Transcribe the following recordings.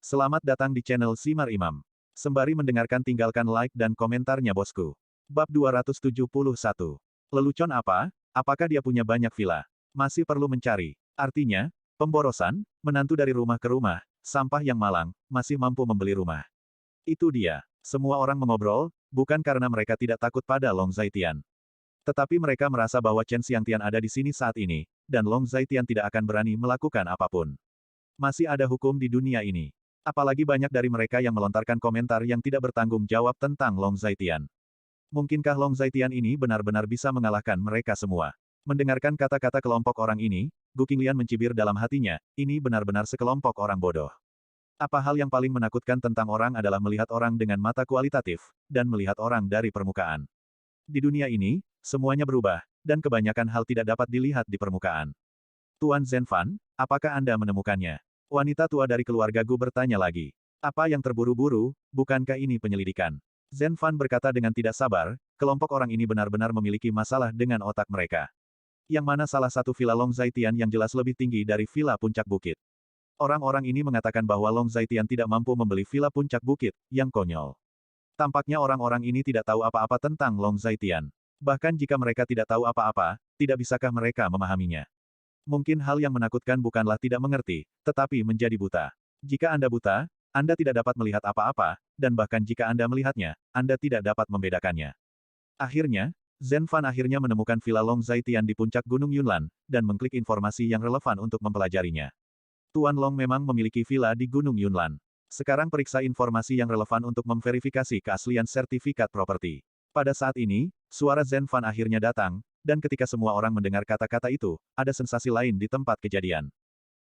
Selamat datang di channel Simar Imam. Sembari mendengarkan tinggalkan like dan komentarnya bosku. Bab 271. Lelucon apa? Apakah dia punya banyak villa? Masih perlu mencari. Artinya, pemborosan, menantu dari rumah ke rumah, sampah yang malang, masih mampu membeli rumah. Itu dia. Semua orang mengobrol, bukan karena mereka tidak takut pada Long Zaitian. Tetapi mereka merasa bahwa Chen Xiangtian ada di sini saat ini, dan Long Zaitian tidak akan berani melakukan apapun. Masih ada hukum di dunia ini. Apalagi banyak dari mereka yang melontarkan komentar yang tidak bertanggung jawab tentang Long Zaitian. Mungkinkah Long Zaitian ini benar-benar bisa mengalahkan mereka semua? Mendengarkan kata-kata kelompok orang ini, Gu Qinglian mencibir dalam hatinya, ini benar-benar sekelompok orang bodoh. Apa hal yang paling menakutkan tentang orang adalah melihat orang dengan mata kualitatif, dan melihat orang dari permukaan. Di dunia ini, semuanya berubah, dan kebanyakan hal tidak dapat dilihat di permukaan. Tuan Zhenfan, apakah Anda menemukannya? Wanita tua dari keluarga Gu bertanya lagi. Apa yang terburu-buru, bukankah ini penyelidikan? Zhenfan berkata dengan tidak sabar, kelompok orang ini benar-benar memiliki masalah dengan otak mereka. Yang mana salah satu villa Long Zaitian yang jelas lebih tinggi dari villa puncak bukit. Orang-orang ini mengatakan bahwa Long Zaitian tidak mampu membeli villa puncak bukit, yang konyol. Tampaknya orang-orang ini tidak tahu apa-apa tentang Long Zaitian. Bahkan jika mereka tidak tahu apa-apa, tidak bisakah mereka memahaminya? Mungkin hal yang menakutkan bukanlah tidak mengerti, tetapi menjadi buta. Jika Anda buta, Anda tidak dapat melihat apa-apa, dan bahkan jika Anda melihatnya, Anda tidak dapat membedakannya. Akhirnya, Zhenfan akhirnya menemukan villa Long Zaitian di puncak Gunung Yunlan, dan mengklik informasi yang relevan untuk mempelajarinya. Tuan Long memang memiliki villa di Gunung Yunlan. Sekarang periksa informasi yang relevan untuk memverifikasi keaslian sertifikat properti. Pada saat ini, suara Zhenfan akhirnya datang, dan ketika semua orang mendengar kata-kata itu, ada sensasi lain di tempat kejadian.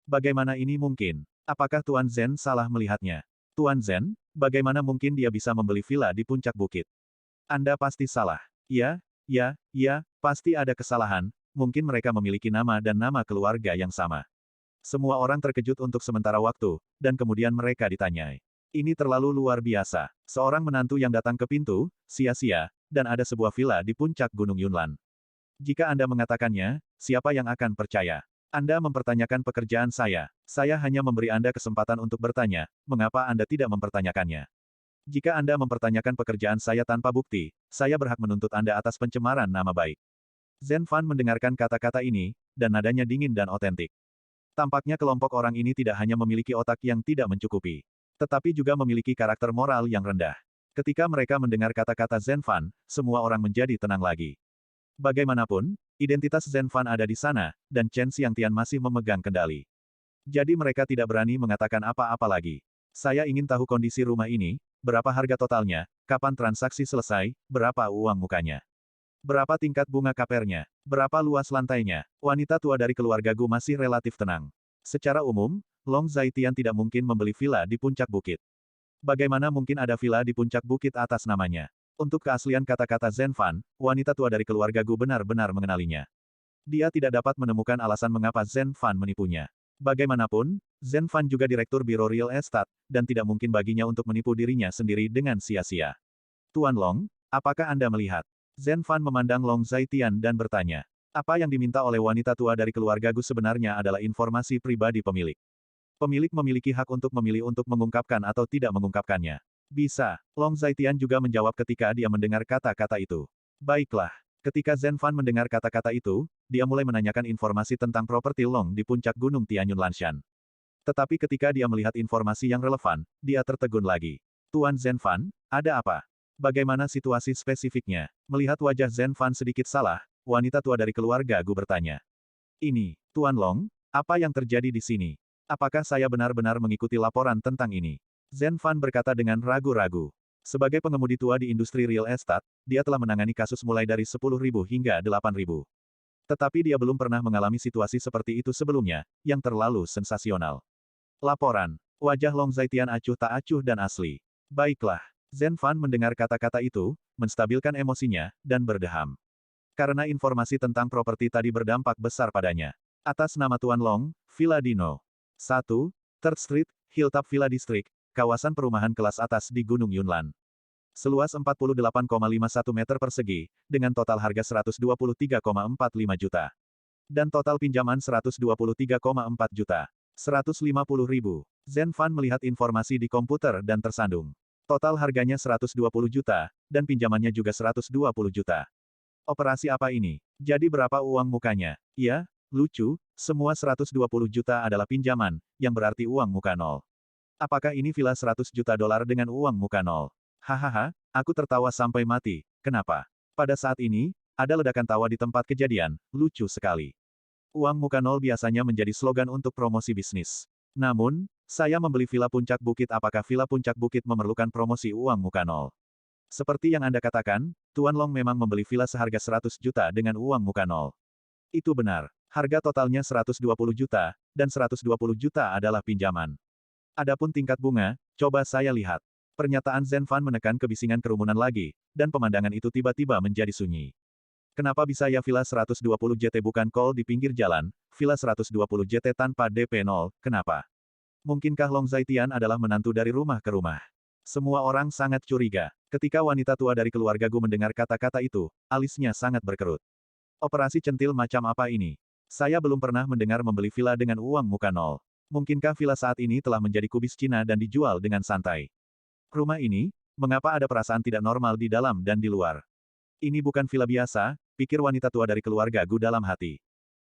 Bagaimana ini mungkin? Apakah Tuan Zhen salah melihatnya? Tuan Zhen, bagaimana mungkin dia bisa membeli villa di puncak bukit? Anda pasti salah. Ya, pasti ada kesalahan, mungkin mereka memiliki nama dan nama keluarga yang sama. Semua orang terkejut untuk sementara waktu, dan kemudian mereka ditanyai. Ini terlalu luar biasa. Seorang menantu yang datang ke pintu, sia-sia, dan ada sebuah villa di puncak Gunung Yunlan. Jika Anda mengatakannya, siapa yang akan percaya? Anda mempertanyakan pekerjaan saya. Saya hanya memberi Anda kesempatan untuk bertanya, mengapa Anda tidak mempertanyakannya? Jika Anda mempertanyakan pekerjaan saya tanpa bukti, saya berhak menuntut Anda atas pencemaran nama baik. Zhenfan mendengarkan kata-kata ini, dan nadanya dingin dan otentik. Tampaknya kelompok orang ini tidak hanya memiliki otak yang tidak mencukupi, tetapi juga memiliki karakter moral yang rendah. Ketika mereka mendengar kata-kata Zhenfan, semua orang menjadi tenang lagi. Bagaimanapun, identitas Zhenfan ada di sana, dan Chen Xiangtian masih memegang kendali. Jadi mereka tidak berani mengatakan apa-apa lagi. Saya ingin tahu kondisi rumah ini, berapa harga totalnya, kapan transaksi selesai, berapa uang mukanya. Berapa tingkat bunga kapernya, berapa luas lantainya. Wanita tua dari keluarga Gu masih relatif tenang. Secara umum, Long Zaitian tidak mungkin membeli villa di puncak bukit. Bagaimana mungkin ada villa di puncak bukit atas namanya? Untuk keaslian kata-kata Zhenfan, wanita tua dari keluarga Gu benar-benar mengenalinya. Dia tidak dapat menemukan alasan mengapa Zhenfan menipunya. Bagaimanapun, Zhenfan juga direktur Biro Real Estate, dan tidak mungkin baginya untuk menipu dirinya sendiri dengan sia-sia. Tuan Long, apakah Anda melihat? Zhenfan memandang Long Zaitian dan bertanya. Apa yang diminta oleh wanita tua dari keluarga Gu sebenarnya adalah informasi pribadi pemilik. Pemilik memiliki hak untuk memilih untuk mengungkapkan atau tidak mengungkapkannya. Bisa. Long Zaitian juga menjawab ketika dia mendengar kata-kata itu. Baiklah. Ketika Zhenfan mendengar kata-kata itu, dia mulai menanyakan informasi tentang properti Long di puncak Gunung Tianyun Lanshan. Tetapi ketika dia melihat informasi yang relevan, dia tertegun lagi. Tuan Zhenfan, ada apa? Bagaimana situasi spesifiknya? Melihat wajah Zhenfan sedikit salah, wanita tua dari keluarga Gu bertanya. Ini, Tuan Long, apa yang terjadi di sini? Apakah saya benar-benar mengikuti laporan tentang ini? Zhenfan berkata dengan ragu-ragu. Sebagai pengemudi tua di industri real estate, dia telah menangani kasus mulai dari 10.000 hingga 8.000. Tetapi dia belum pernah mengalami situasi seperti itu sebelumnya, yang terlalu sensasional. Laporan. Wajah Long Zaitian acuh tak acuh dan asli. Baiklah. Zhenfan mendengar kata-kata itu, menstabilkan emosinya, dan berdeham. Karena informasi tentang properti tadi berdampak besar padanya. Atas nama Tuan Long, Villa Dino. 1. Third Street, Hilltop Villa District, kawasan perumahan kelas atas di Gunung Yunlan. Seluas 48,51 meter persegi, dengan total harga 123,45 juta. Dan total pinjaman 123,4 juta. 150.000. Zhen Fan melihat informasi di komputer dan tersandung. Total harganya 120 juta, dan pinjamannya juga 120 juta. Operasi apa ini? Jadi berapa uang mukanya? Ya, lucu, semua 120 juta adalah pinjaman, yang berarti uang muka nol. Apakah ini villa 100 juta dolar dengan uang muka nol? Hahaha, aku tertawa sampai mati. Kenapa? Pada saat ini, ada ledakan tawa di tempat kejadian, lucu sekali. Uang muka nol biasanya menjadi slogan untuk promosi bisnis. Namun, saya membeli villa Puncak Bukit. Apakah villa Puncak Bukit memerlukan promosi uang muka nol? Seperti yang Anda katakan, Tuan Long memang membeli villa seharga 100 juta dengan uang muka nol. Itu benar. Harga totalnya 120 juta, dan 120 juta adalah pinjaman. Adapun tingkat bunga, coba saya lihat. Pernyataan Zhen Fan menekan kebisingan kerumunan lagi, dan pemandangan itu tiba-tiba menjadi sunyi. Kenapa bisa ya villa 120 JT bukan call di pinggir jalan, villa 120 JT tanpa DP 0, kenapa? Mungkinkah Long Zaitian adalah menantu dari rumah ke rumah? Semua orang sangat curiga. Ketika wanita tua dari keluarga Gu mendengar kata-kata itu, alisnya sangat berkerut. Operasi centil macam apa ini? Saya belum pernah mendengar membeli villa dengan uang muka nol. Mungkinkah villa saat ini telah menjadi kubis Cina dan dijual dengan santai? Rumah ini, mengapa ada perasaan tidak normal di dalam dan di luar? Ini bukan villa biasa, pikir wanita tua dari keluarga Gu dalam hati.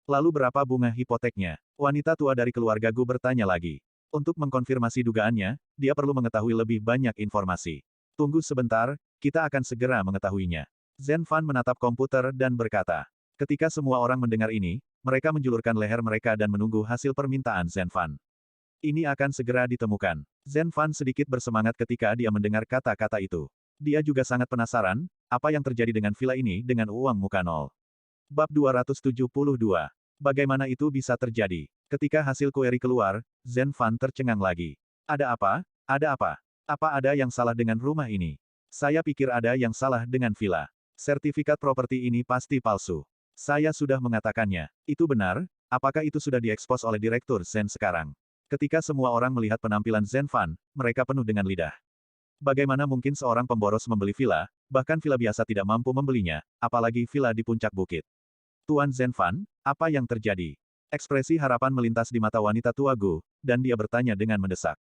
Lalu berapa bunga hipoteknya? Wanita tua dari keluarga Gu bertanya lagi. Untuk mengkonfirmasi dugaannya, dia perlu mengetahui lebih banyak informasi. Tunggu sebentar, kita akan segera mengetahuinya. Zhen Fan menatap komputer dan berkata. Ketika semua orang mendengar ini, mereka menjulurkan leher mereka dan menunggu hasil permintaan Zhen Fan. Ini akan segera ditemukan. Zhen Fan sedikit bersemangat ketika dia mendengar kata-kata itu. Dia juga sangat penasaran, apa yang terjadi dengan villa ini dengan uang muka nol. Bab 272. Bagaimana itu bisa terjadi? Ketika hasil kueri keluar, Zhen Fan tercengang lagi. Ada apa? Ada apa? Apa ada yang salah dengan rumah ini? Saya pikir ada yang salah dengan villa. Sertifikat properti ini pasti palsu. Saya sudah mengatakannya. Itu benar, apakah itu sudah diekspos oleh Direktur Zhen sekarang? Ketika semua orang melihat penampilan Zhen Fan, mereka penuh dengan lidah. Bagaimana mungkin seorang pemboros membeli villa, bahkan villa biasa tidak mampu membelinya, apalagi villa di puncak bukit? Tuan Zhen Fan, apa yang terjadi? Ekspresi harapan melintas di mata wanita tua Gu, dan dia bertanya dengan mendesak.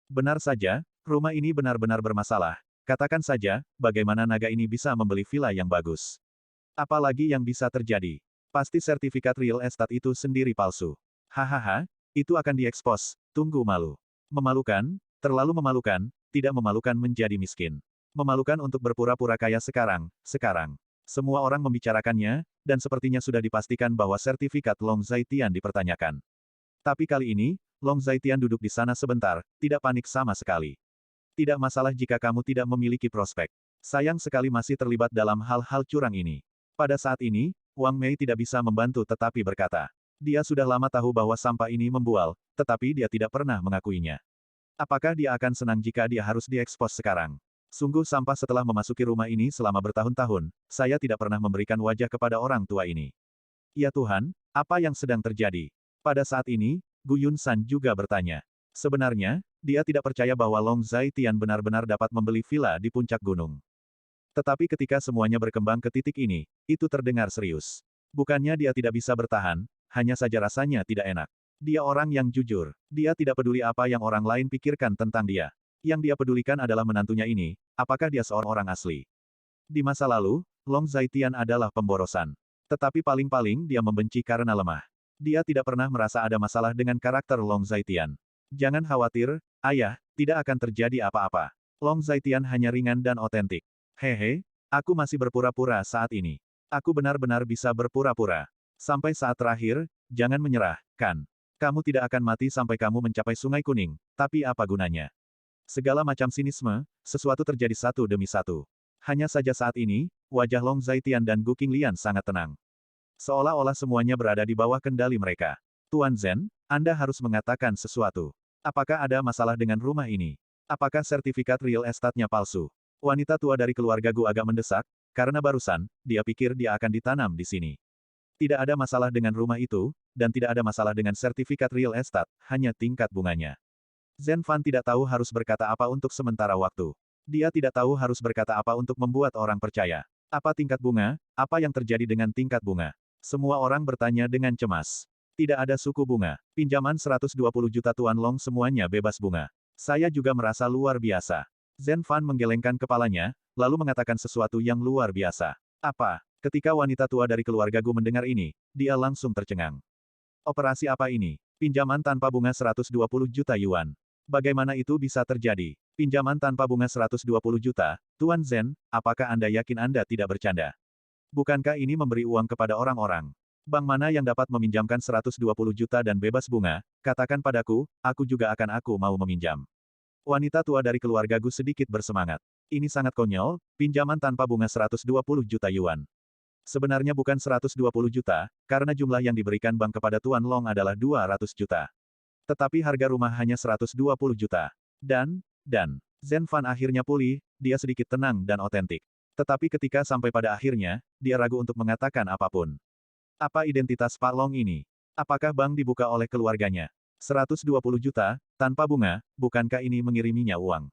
Benar saja, rumah ini benar-benar bermasalah. Katakan saja, bagaimana naga ini bisa membeli villa yang bagus? Apalagi yang bisa terjadi? Pasti sertifikat real estate itu sendiri palsu. Hahaha, itu akan diekspos, tunggu malu. Memalukan, terlalu memalukan, tidak memalukan menjadi miskin. Memalukan untuk berpura-pura kaya sekarang. Semua orang membicarakannya, dan sepertinya sudah dipastikan bahwa sertifikat Long Zaitian dipertanyakan. Tapi kali ini, Long Zaitian duduk di sana sebentar, tidak panik sama sekali. Tidak masalah jika kamu tidak memiliki prospek. Sayang sekali masih terlibat dalam hal-hal curang ini. Pada saat ini, Wang Mei tidak bisa membantu tetapi berkata. Dia sudah lama tahu bahwa sampah ini membual, tetapi dia tidak pernah mengakuinya. Apakah dia akan senang jika dia harus diekspos sekarang? Sungguh sampah setelah memasuki rumah ini selama bertahun-tahun, saya tidak pernah memberikan wajah kepada orang tua ini. Ya Tuhan, apa yang sedang terjadi? Pada saat ini, Gu Yun-san juga bertanya. Sebenarnya, dia tidak percaya bahwa Long Zaitian benar-benar dapat membeli villa di puncak gunung. Tetapi ketika semuanya berkembang ke titik ini, itu terdengar serius. Bukannya dia tidak bisa bertahan, hanya saja rasanya tidak enak. Dia orang yang jujur. Dia tidak peduli apa yang orang lain pikirkan tentang dia. Yang dia pedulikan adalah menantunya ini, apakah dia seorang asli. Di masa lalu, Long Zaitian adalah pemborosan. Tetapi paling-paling dia membenci karena lemah. Dia tidak pernah merasa ada masalah dengan karakter Long Zaitian. Jangan khawatir, ayah, tidak akan terjadi apa-apa. Long Zaitian hanya ringan dan otentik. Hehe, aku masih berpura-pura saat ini. Aku benar-benar bisa berpura-pura. Sampai saat terakhir, jangan menyerah, kan? Kamu tidak akan mati sampai kamu mencapai Sungai Kuning, tapi apa gunanya? Segala macam sinisme, sesuatu terjadi satu demi satu. Hanya saja saat ini, wajah Long Zaitian dan Gu Qinglian sangat tenang. Seolah-olah semuanya berada di bawah kendali mereka. Tuan Zhen, Anda harus mengatakan sesuatu. Apakah ada masalah dengan rumah ini? Apakah sertifikat real estate-nya palsu? Wanita tua dari keluarga Gu agak mendesak, karena barusan, dia pikir dia akan ditanam di sini. Tidak ada masalah dengan rumah itu, dan tidak ada masalah dengan sertifikat real estate, hanya tingkat bunganya. Zhen Fan tidak tahu harus berkata apa untuk sementara waktu. Dia tidak tahu harus berkata apa untuk membuat orang percaya. Apa tingkat bunga? Apa yang terjadi dengan tingkat bunga? Semua orang bertanya dengan cemas. Tidak ada suku bunga. Pinjaman 120 juta Tuan Long semuanya bebas bunga. Saya juga merasa luar biasa. Zhen Fan menggelengkan kepalanya, lalu mengatakan sesuatu yang luar biasa. Apa? Ketika wanita tua dari keluarga Gu mendengar ini, dia langsung tercengang. Operasi apa ini? Pinjaman tanpa bunga 120 juta yuan. Bagaimana itu bisa terjadi? Pinjaman tanpa bunga 120 juta, Tuan Zhen, apakah Anda yakin Anda tidak bercanda? Bukankah ini memberi uang kepada orang-orang? Bank mana yang dapat meminjamkan 120 juta dan bebas bunga, katakan padaku, aku juga aku mau meminjam. Wanita tua dari keluarga Gu sedikit bersemangat. Ini sangat konyol, pinjaman tanpa bunga 120 juta yuan. Sebenarnya bukan 120 juta, karena jumlah yang diberikan bank kepada Tuan Long adalah 200 juta. Tetapi harga rumah hanya 120 juta. Dan, Zhen Fan akhirnya pulih, dia sedikit tenang dan otentik. Tetapi ketika sampai pada akhirnya, dia ragu untuk mengatakan apapun. Apa identitas Pak Long ini? Apakah bank dibuka oleh keluarganya? 120 juta, tanpa bunga, bukankah ini mengiriminya uang?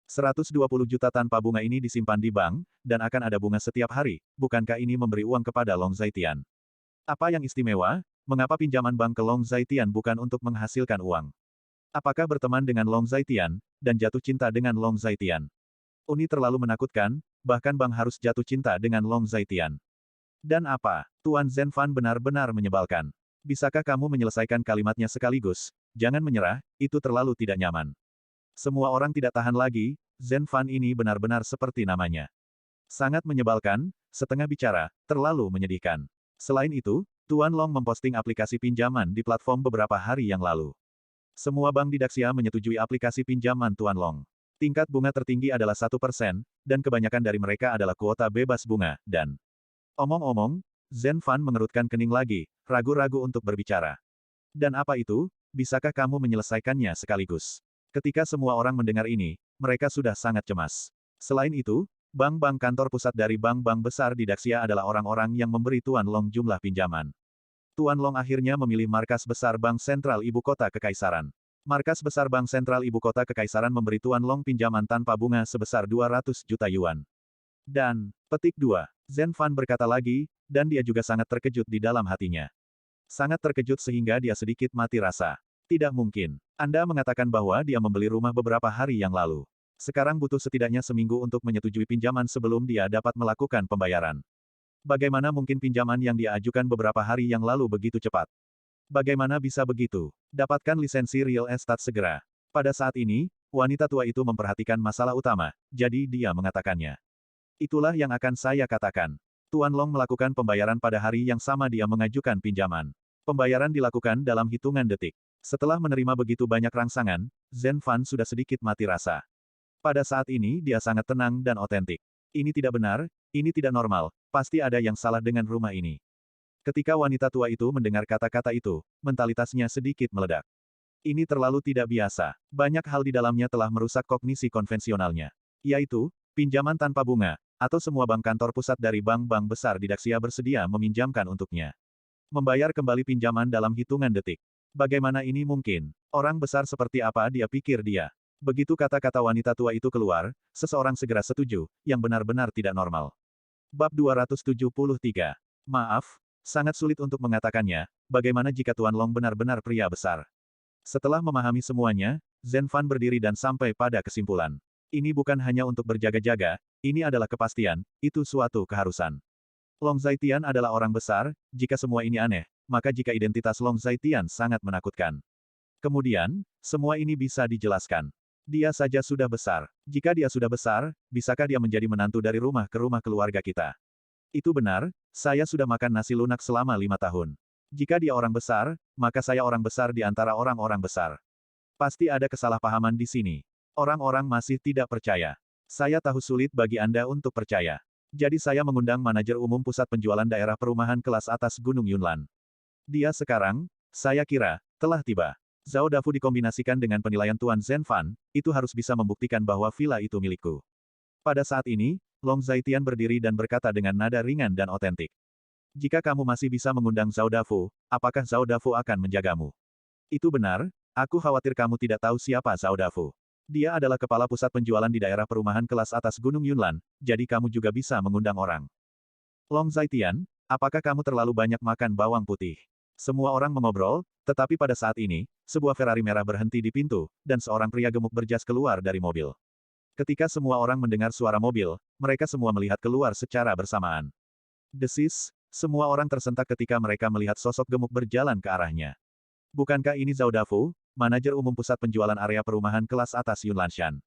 120 juta tanpa bunga ini disimpan di bank, dan akan ada bunga setiap hari, bukankah ini memberi uang kepada Long Zaitian? Apa yang istimewa? Mengapa pinjaman bank ke Long Zaitian bukan untuk menghasilkan uang? Apakah berteman dengan Long Zaitian, dan jatuh cinta dengan Long Zaitian? Ini terlalu menakutkan, bahkan bank harus jatuh cinta dengan Long Zaitian. Dan apa? Tuan Zhen Fan benar-benar menyebalkan. Bisakah kamu menyelesaikan kalimatnya sekaligus? Jangan menyerah, itu terlalu tidak nyaman. Semua orang tidak tahan lagi, Zhen Fan ini benar-benar seperti namanya. Sangat menyebalkan, setengah bicara, terlalu menyedihkan. Selain itu, Tuan Long memposting aplikasi pinjaman di platform beberapa hari yang lalu. Semua bank di Daxia menyetujui aplikasi pinjaman Tuan Long. Tingkat bunga tertinggi adalah 1%, dan kebanyakan dari mereka adalah kuota bebas bunga, dan... Omong-omong, Zhen Fan mengerutkan kening lagi, ragu-ragu untuk berbicara. Dan apa itu? Bisakah kamu menyelesaikannya sekaligus? Ketika semua orang mendengar ini, mereka sudah sangat cemas. Selain itu, bank-bank kantor pusat dari bank-bank besar di Daxia adalah orang-orang yang memberi Tuan Long jumlah pinjaman. Tuan Long akhirnya memilih markas besar Bank Sentral Ibu Kota Kekaisaran. Markas besar Bank Sentral Ibu Kota Kekaisaran memberi Tuan Long pinjaman tanpa bunga sebesar 200 juta yuan. Dan, petik 2, Zhen Fan berkata lagi, dan dia juga sangat terkejut di dalam hatinya. Sangat terkejut sehingga dia sedikit mati rasa. Tidak mungkin. Anda mengatakan bahwa dia membeli rumah beberapa hari yang lalu. Sekarang butuh setidaknya seminggu untuk menyetujui pinjaman sebelum dia dapat melakukan pembayaran. Bagaimana mungkin pinjaman yang dia ajukan beberapa hari yang lalu begitu cepat? Bagaimana bisa begitu? Dapatkan lisensi real estate segera. Pada saat ini, wanita tua itu memperhatikan masalah utama, jadi dia mengatakannya. Itulah yang akan saya katakan. Tuan Long melakukan pembayaran pada hari yang sama dia mengajukan pinjaman. Pembayaran dilakukan dalam hitungan detik. Setelah menerima begitu banyak rangsangan, Zhen Fan sudah sedikit mati rasa. Pada saat ini dia sangat tenang dan otentik. Ini tidak benar, ini tidak normal, pasti ada yang salah dengan rumah ini. Ketika wanita tua itu mendengar kata-kata itu, mentalitasnya sedikit meledak. Ini terlalu tidak biasa. Banyak hal di dalamnya telah merusak kognisi konvensionalnya. Yaitu, pinjaman tanpa bunga, atau semua bank kantor pusat dari bank-bank besar di Daxia bersedia meminjamkan untuknya. Membayar kembali pinjaman dalam hitungan detik. Bagaimana ini mungkin? Orang besar seperti apa dia pikir dia? Begitu kata-kata wanita tua itu keluar, seseorang segera setuju, yang benar-benar tidak normal. Bab 273. Maaf, sangat sulit untuk mengatakannya, bagaimana jika Tuan Long benar-benar pria besar? Setelah memahami semuanya, Zhen Fan berdiri dan sampai pada kesimpulan. Ini bukan hanya untuk berjaga-jaga, ini adalah kepastian, itu suatu keharusan. Long Zaitian adalah orang besar, jika semua ini aneh, maka jika identitas Long Zaitian sangat menakutkan. Kemudian, semua ini bisa dijelaskan. Dia saja sudah besar. Jika dia sudah besar, bisakah dia menjadi menantu dari rumah ke rumah keluarga kita? Itu benar, saya sudah makan nasi lunak selama 5 tahun. Jika dia orang besar, maka saya orang besar di antara orang-orang besar. Pasti ada kesalahpahaman di sini. Orang-orang masih tidak percaya. Saya tahu sulit bagi Anda untuk percaya. Jadi saya mengundang manajer umum pusat penjualan daerah perumahan kelas atas Gunung Yunlan. Dia sekarang, saya kira, telah tiba. Zhao Dafu dikombinasikan dengan penilaian Tuan Zhen Fan, itu harus bisa membuktikan bahwa villa itu milikku. Pada saat ini, Long Zaitian berdiri dan berkata dengan nada ringan dan otentik. Jika kamu masih bisa mengundang Zhao Dafu, apakah Zhao Dafu akan menjagamu? Itu benar, aku khawatir kamu tidak tahu siapa Zhao Dafu. Dia adalah kepala pusat penjualan di daerah perumahan kelas atas Gunung Yunlan, jadi kamu juga bisa mengundang orang. Long Zaitian, apakah kamu terlalu banyak makan bawang putih? Semua orang mengobrol, tetapi pada saat ini, sebuah Ferrari merah berhenti di pintu, dan seorang pria gemuk berjas keluar dari mobil. Ketika semua orang mendengar suara mobil, mereka semua melihat keluar secara bersamaan. Desis, semua orang tersentak ketika mereka melihat sosok gemuk berjalan ke arahnya. Bukankah ini Zhao Dafu, manajer umum pusat penjualan area perumahan kelas atas Yunlanshan?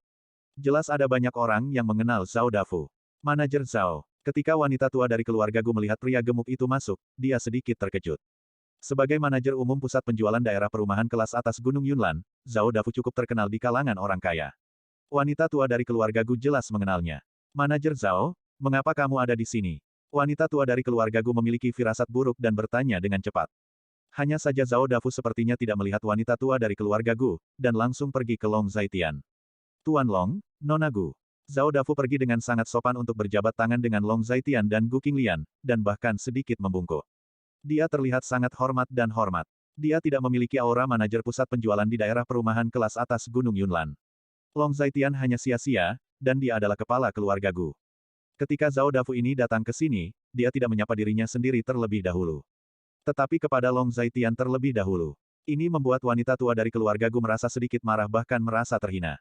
Jelas ada banyak orang yang mengenal Zhao Dafu. Manajer Zhao. Ketika wanita tua dari keluarga Gu melihat pria gemuk itu masuk, dia sedikit terkejut. Sebagai manajer umum pusat penjualan daerah perumahan kelas atas Gunung Yunlan, Zhao Dafu cukup terkenal di kalangan orang kaya. Wanita tua dari keluarga Gu jelas mengenalnya. Manajer Zhao, mengapa kamu ada di sini? Wanita tua dari keluarga Gu memiliki firasat buruk dan bertanya dengan cepat. Hanya saja Zhao Dafu sepertinya tidak melihat wanita tua dari keluarga Gu, dan langsung pergi ke Long Zaitian. Tuan Long, Nona Gu. Zhao Dafu pergi dengan sangat sopan untuk berjabat tangan dengan Long Zaitian dan Gu Qinglian, dan bahkan sedikit membungkuk. Dia terlihat sangat hormat dan hormat. Dia tidak memiliki aura manajer pusat penjualan di daerah perumahan kelas atas Gunung Yunlan. Long Zaitian hanya sia-sia, dan dia adalah kepala keluarga Gu. Ketika Zhao Dafu ini datang ke sini, dia tidak menyapa dirinya sendiri terlebih dahulu. Tetapi kepada Long Zaitian terlebih dahulu. Ini membuat wanita tua dari keluarga Gu merasa sedikit marah bahkan merasa terhina.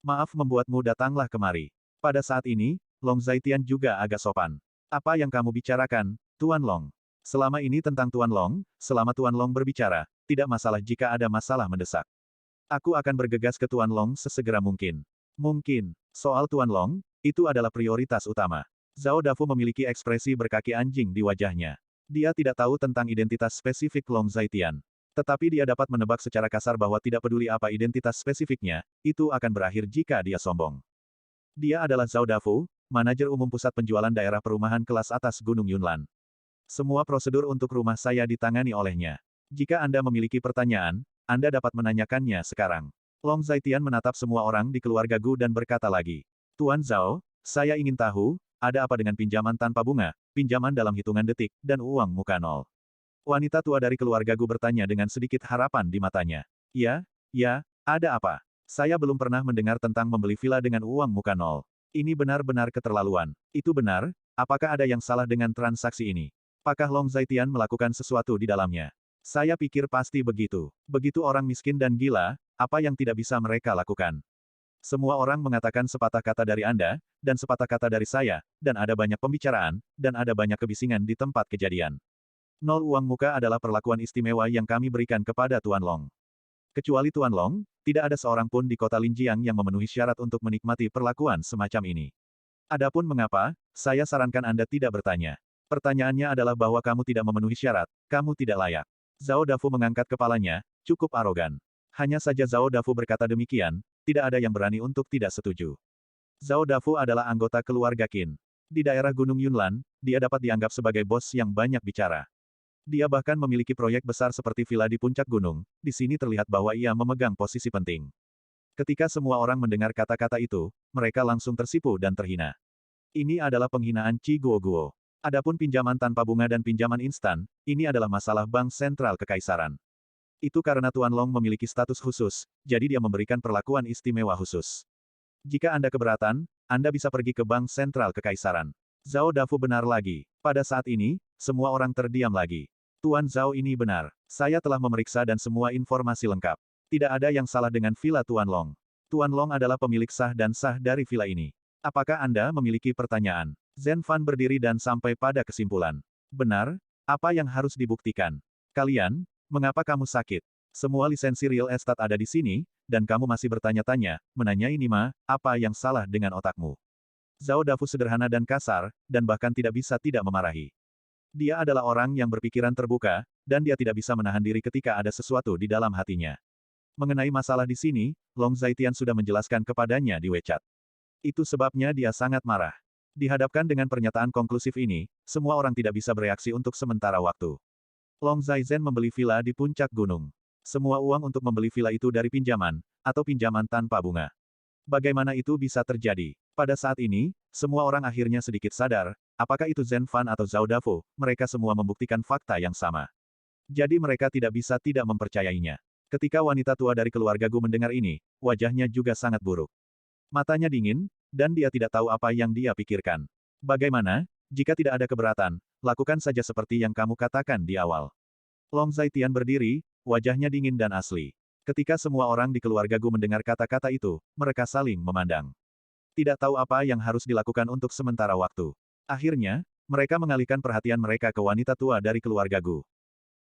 Maaf membuatmu datanglah kemari. Pada saat ini, Long Zaitian juga agak sopan. Apa yang kamu bicarakan, Tuan Long? Selama ini tentang Tuan Long, selama Tuan Long berbicara, tidak masalah jika ada masalah mendesak. Aku akan bergegas ke Tuan Long sesegera mungkin. Mungkin, soal Tuan Long, itu adalah prioritas utama. Zhao Dafu memiliki ekspresi berkaki anjing di wajahnya. Dia tidak tahu tentang identitas spesifik Long Zaitian. Tetapi dia dapat menebak secara kasar bahwa tidak peduli apa identitas spesifiknya, itu akan berakhir jika dia sombong. Dia adalah Zhao Dafu, manajer umum pusat penjualan daerah perumahan kelas atas Gunung Yunlan. Semua prosedur untuk rumah saya ditangani olehnya. Jika Anda memiliki pertanyaan, Anda dapat menanyakannya sekarang. Long Zaitian menatap semua orang di keluarga Gu dan berkata lagi. Tuan Zhao, saya ingin tahu, ada apa dengan pinjaman tanpa bunga, pinjaman dalam hitungan detik, dan uang muka nol? Wanita tua dari keluarga Gu bertanya dengan sedikit harapan di matanya. Ya, ada apa? Saya belum pernah mendengar tentang membeli villa dengan uang muka nol. Ini benar-benar keterlaluan. Itu benar, apakah ada yang salah dengan transaksi ini? Apakah Long Zaitian melakukan sesuatu di dalamnya? Saya pikir pasti begitu. Begitu orang miskin dan gila, apa yang tidak bisa mereka lakukan? Semua orang mengatakan sepatah kata dari Anda, dan sepatah kata dari saya, dan ada banyak pembicaraan, dan ada banyak kebisingan di tempat kejadian. Nol uang muka adalah perlakuan istimewa yang kami berikan kepada Tuan Long. Kecuali Tuan Long, tidak ada seorang pun di kota Linjiang yang memenuhi syarat untuk menikmati perlakuan semacam ini. Adapun mengapa, saya sarankan Anda tidak bertanya. Pertanyaannya adalah bahwa kamu tidak memenuhi syarat, kamu tidak layak. Zhao Dafu mengangkat kepalanya, cukup arogan. Hanya saja Zhao Dafu berkata demikian, tidak ada yang berani untuk tidak setuju. Zhao Dafu adalah anggota keluarga Qin. Di daerah Gunung Yunlan, dia dapat dianggap sebagai bos yang banyak bicara. Dia bahkan memiliki proyek besar seperti villa di puncak gunung, di sini terlihat bahwa ia memegang posisi penting. Ketika semua orang mendengar kata-kata itu, mereka langsung tersipu dan terhina. Ini adalah penghinaan Qi Guo. Adapun pinjaman tanpa bunga dan pinjaman instan, ini adalah masalah bank sentral kekaisaran. Itu karena Tuan Long memiliki status khusus, jadi dia memberikan perlakuan istimewa khusus. Jika Anda keberatan, Anda bisa pergi ke bank sentral kekaisaran. Zhao Dafu benar lagi. Pada saat ini, semua orang terdiam lagi. Tuan Zhao ini benar. Saya telah memeriksa dan semua informasi lengkap. Tidak ada yang salah dengan villa Tuan Long. Tuan Long adalah pemilik sah dan sah dari villa ini. Apakah Anda memiliki pertanyaan? Zhen Fan berdiri dan sampai pada kesimpulan. Benar, apa yang harus dibuktikan? Kalian, mengapa kamu sakit? Semua lisensi real estate ada di sini, dan kamu masih bertanya-tanya, menanyai Nima, apa yang salah dengan otakmu? Zhao Dafu sederhana dan kasar, dan bahkan tidak bisa tidak memarahi. Dia adalah orang yang berpikiran terbuka, dan dia tidak bisa menahan diri ketika ada sesuatu di dalam hatinya. Mengenai masalah di sini, Long Zaitian sudah menjelaskan kepadanya di WeChat. Itu sebabnya dia sangat marah. Dihadapkan dengan pernyataan konklusif ini, semua orang tidak bisa bereaksi untuk sementara waktu. Long Zaizhen membeli villa di puncak gunung. Semua uang untuk membeli villa itu dari pinjaman, atau pinjaman tanpa bunga. Bagaimana itu bisa terjadi? Pada saat ini, semua orang akhirnya sedikit sadar, apakah itu Zhen Fan atau Zhao Dafu, mereka semua membuktikan fakta yang sama. Jadi mereka tidak bisa tidak mempercayainya. Ketika wanita tua dari keluarga Gu mendengar ini, wajahnya juga sangat buruk. Matanya dingin, dan dia tidak tahu apa yang dia pikirkan. Bagaimana, jika tidak ada keberatan, lakukan saja seperti yang kamu katakan di awal. Long Zaitian berdiri, wajahnya dingin dan asli. Ketika semua orang di keluarga Gu mendengar kata-kata itu, mereka saling memandang. Tidak tahu apa yang harus dilakukan untuk sementara waktu. Akhirnya, mereka mengalihkan perhatian mereka ke wanita tua dari keluarga Gu.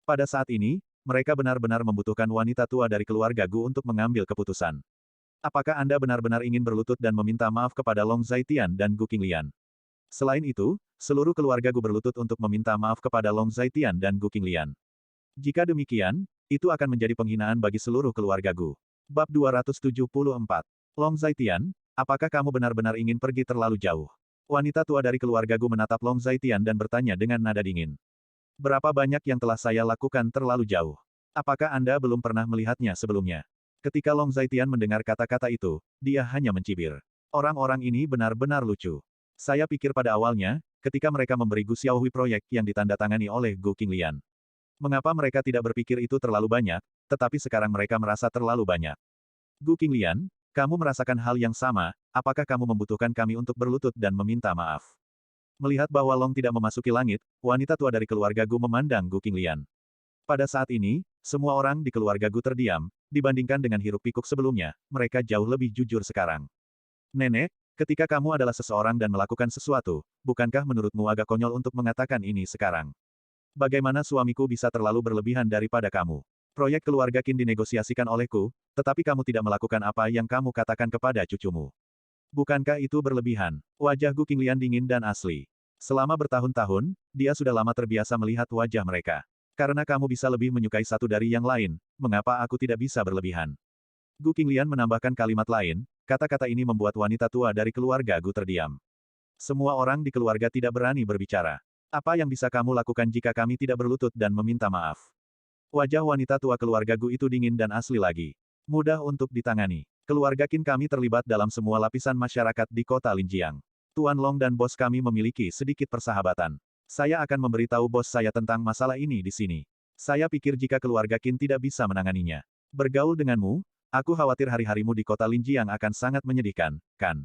Pada saat ini, mereka benar-benar membutuhkan wanita tua dari keluarga Gu untuk mengambil keputusan. Apakah Anda benar-benar ingin berlutut dan meminta maaf kepada Long Zaitian dan Gu Qinglian? Selain itu, seluruh keluarga Gu berlutut untuk meminta maaf kepada Long Zaitian dan Gu Qinglian. Jika demikian, itu akan menjadi penghinaan bagi seluruh keluarga Gu. Bab 274. Long Zaitian, apakah kamu benar-benar ingin pergi terlalu jauh? Wanita tua dari keluarga Gu menatap Long Zaitian dan bertanya dengan nada dingin. Berapa banyak yang telah saya lakukan terlalu jauh? Apakah Anda belum pernah melihatnya sebelumnya? Ketika Long Zaitian mendengar kata-kata itu, dia hanya mencibir. Orang-orang ini benar-benar lucu. Saya pikir pada awalnya, ketika mereka memberi Gu Xiaohui proyek yang ditandatangani oleh Gu Qinglian. Mengapa mereka tidak berpikir itu terlalu banyak, tetapi sekarang mereka merasa terlalu banyak. Gu Qinglian, kamu merasakan hal yang sama, apakah kamu membutuhkan kami untuk berlutut dan meminta maaf? Melihat bahwa Long tidak memasuki langit, wanita tua dari keluarga Gu memandang Gu Qinglian. Pada saat ini, semua orang di keluarga Gu terdiam, dibandingkan dengan hiruk-pikuk sebelumnya, mereka jauh lebih jujur sekarang. Nenek, ketika kamu adalah seseorang dan melakukan sesuatu, bukankah menurutmu agak konyol untuk mengatakan ini sekarang? Bagaimana suamiku bisa terlalu berlebihan daripada kamu? Proyek keluarga Qin dinegosiasikan olehku, tetapi kamu tidak melakukan apa yang kamu katakan kepada cucumu. Bukankah itu berlebihan? Wajah Gu Qinglian dingin dan asli. Selama bertahun-tahun, dia sudah lama terbiasa melihat wajah mereka. Karena kamu bisa lebih menyukai satu dari yang lain, mengapa aku tidak bisa berlebihan? Gu Qinglian menambahkan kalimat lain, kata-kata ini membuat wanita tua dari keluarga Gu terdiam. Semua orang di keluarga tidak berani berbicara. Apa yang bisa kamu lakukan jika kami tidak berlutut dan meminta maaf? Wajah wanita tua keluarga Gu itu dingin dan asli lagi. Mudah untuk ditangani. Keluarga Qin kami terlibat dalam semua lapisan masyarakat di kota Linjiang. Tuan Long dan bos kami memiliki sedikit persahabatan. Saya akan memberitahu bos saya tentang masalah ini di sini. Saya pikir jika keluarga Qin tidak bisa menanganinya. Bergaul denganmu, aku khawatir hari-harimu di kota Linjiang akan sangat menyedihkan, kan?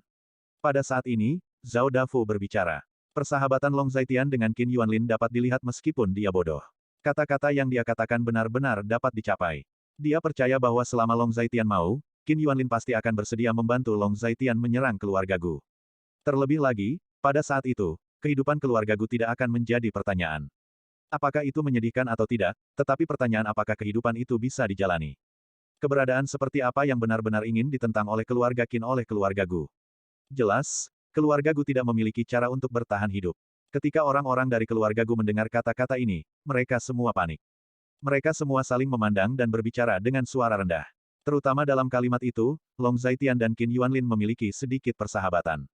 Pada saat ini, Zhao Dafu berbicara. Persahabatan Long Zaitian dengan Qin Yuanlin dapat dilihat meskipun dia bodoh. Kata-kata yang dia katakan benar-benar dapat dicapai. Dia percaya bahwa selama Long Zaitian mau, Qin Yuanlin pasti akan bersedia membantu Long Zaitian menyerang keluarga Gu. Terlebih lagi, pada saat itu, kehidupan keluarga Gu tidak akan menjadi pertanyaan. Apakah itu menyedihkan atau tidak, tetapi pertanyaan apakah kehidupan itu bisa dijalani. Keberadaan seperti apa yang benar-benar ingin ditentang oleh keluarga Qin oleh keluarga Gu. Jelas, keluarga Gu tidak memiliki cara untuk bertahan hidup. Ketika orang-orang dari keluarga Gu mendengar kata-kata ini, mereka semua panik. Mereka semua saling memandang dan berbicara dengan suara rendah. Terutama dalam kalimat itu, Long Zaitian dan Qin Yuanlin memiliki sedikit persahabatan.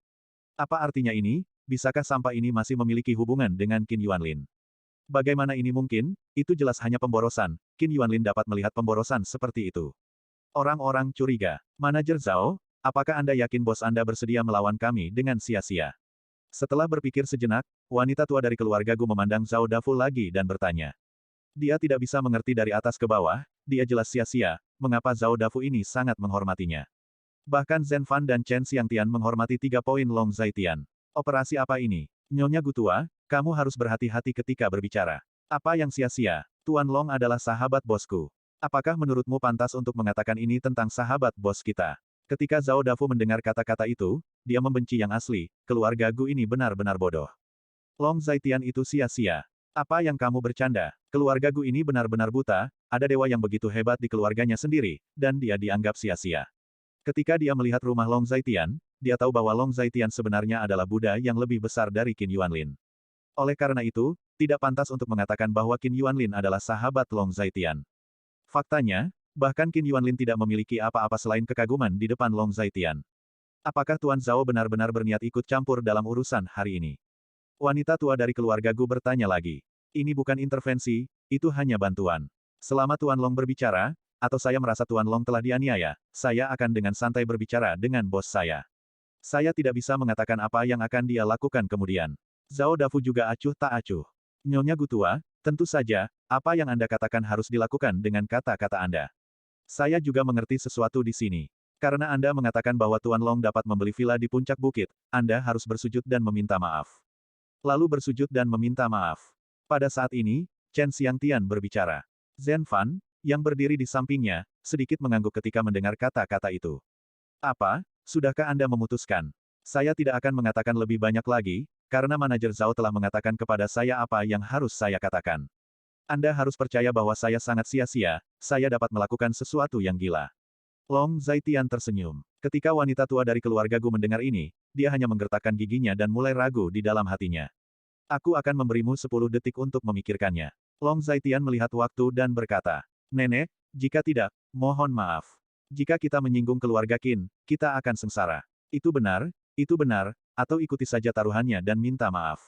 Apa artinya ini? Bisakah sampah ini masih memiliki hubungan dengan Qin Yuanlin? Bagaimana ini mungkin? Itu jelas hanya pemborosan. Qin Yuanlin dapat melihat pemborosan seperti itu. Orang-orang curiga. Manajer Zhao, apakah Anda yakin bos Anda bersedia melawan kami dengan sia-sia? Setelah berpikir sejenak, wanita tua dari keluarga Gu memandang Zhao Dafu lagi dan bertanya. Dia tidak bisa mengerti dari atas ke bawah, dia jelas sia-sia, mengapa Zhao Dafu ini sangat menghormatinya. Bahkan Zhen Fan dan Chen Xiangtian menghormati 3 poin Long Zaitian. Operasi apa ini? Nyonya Gu tua, kamu harus berhati-hati ketika berbicara. Apa yang sia-sia? Tuan Long adalah sahabat bosku. Apakah menurutmu pantas untuk mengatakan ini tentang sahabat bos kita? Ketika Zhao Dafu mendengar kata-kata itu, dia membenci yang asli, keluarga Gu ini benar-benar bodoh. Long Zaitian itu sia-sia. Apa yang kamu bercanda? Keluarga Gu ini benar-benar buta, ada dewa yang begitu hebat di keluarganya sendiri, dan dia dianggap sia-sia. Ketika dia melihat rumah Long Zaitian, dia tahu bahwa Long Zaitian sebenarnya adalah Buddha yang lebih besar dari Qin Yuanlin. Oleh karena itu, tidak pantas untuk mengatakan bahwa Qin Yuanlin adalah sahabat Long Zaitian. Faktanya, bahkan Qin Yuanlin tidak memiliki apa-apa selain kekaguman di depan Long Zaitian. Apakah Tuan Zhao benar-benar berniat ikut campur dalam urusan hari ini? Wanita tua dari keluarga Gu bertanya lagi. Ini bukan intervensi, itu hanya bantuan. Selama Tuan Long berbicara, atau saya merasa Tuan Long telah dianiaya, saya akan dengan santai berbicara dengan bos saya. Saya tidak bisa mengatakan apa yang akan dia lakukan kemudian. Zhao Dafu juga acuh tak acuh. Nyonya Gu tua, tentu saja, apa yang Anda katakan harus dilakukan dengan kata-kata Anda. Saya juga mengerti sesuatu di sini. Karena Anda mengatakan bahwa Tuan Long dapat membeli villa di puncak bukit, Anda harus bersujud dan meminta maaf. Lalu bersujud dan meminta maaf. Pada saat ini, Chen Xiangtian berbicara. Zhen Fan, yang berdiri di sampingnya, sedikit mengangguk ketika mendengar kata-kata itu. Apa? Sudahkah Anda memutuskan? Saya tidak akan mengatakan lebih banyak lagi, karena manajer Zhao telah mengatakan kepada saya apa yang harus saya katakan. Anda harus percaya bahwa saya sangat sia-sia, saya dapat melakukan sesuatu yang gila. Long Zaitian tersenyum. Ketika wanita tua dari keluarga Gu mendengar ini, dia hanya menggertakkan giginya dan mulai ragu di dalam hatinya. Aku akan memberimu 10 detik untuk memikirkannya. Long Zaitian melihat waktu dan berkata, Nenek, jika tidak, mohon maaf. Jika kita menyinggung keluarga Qin, kita akan sengsara. Itu benar, atau ikuti saja taruhannya dan minta maaf.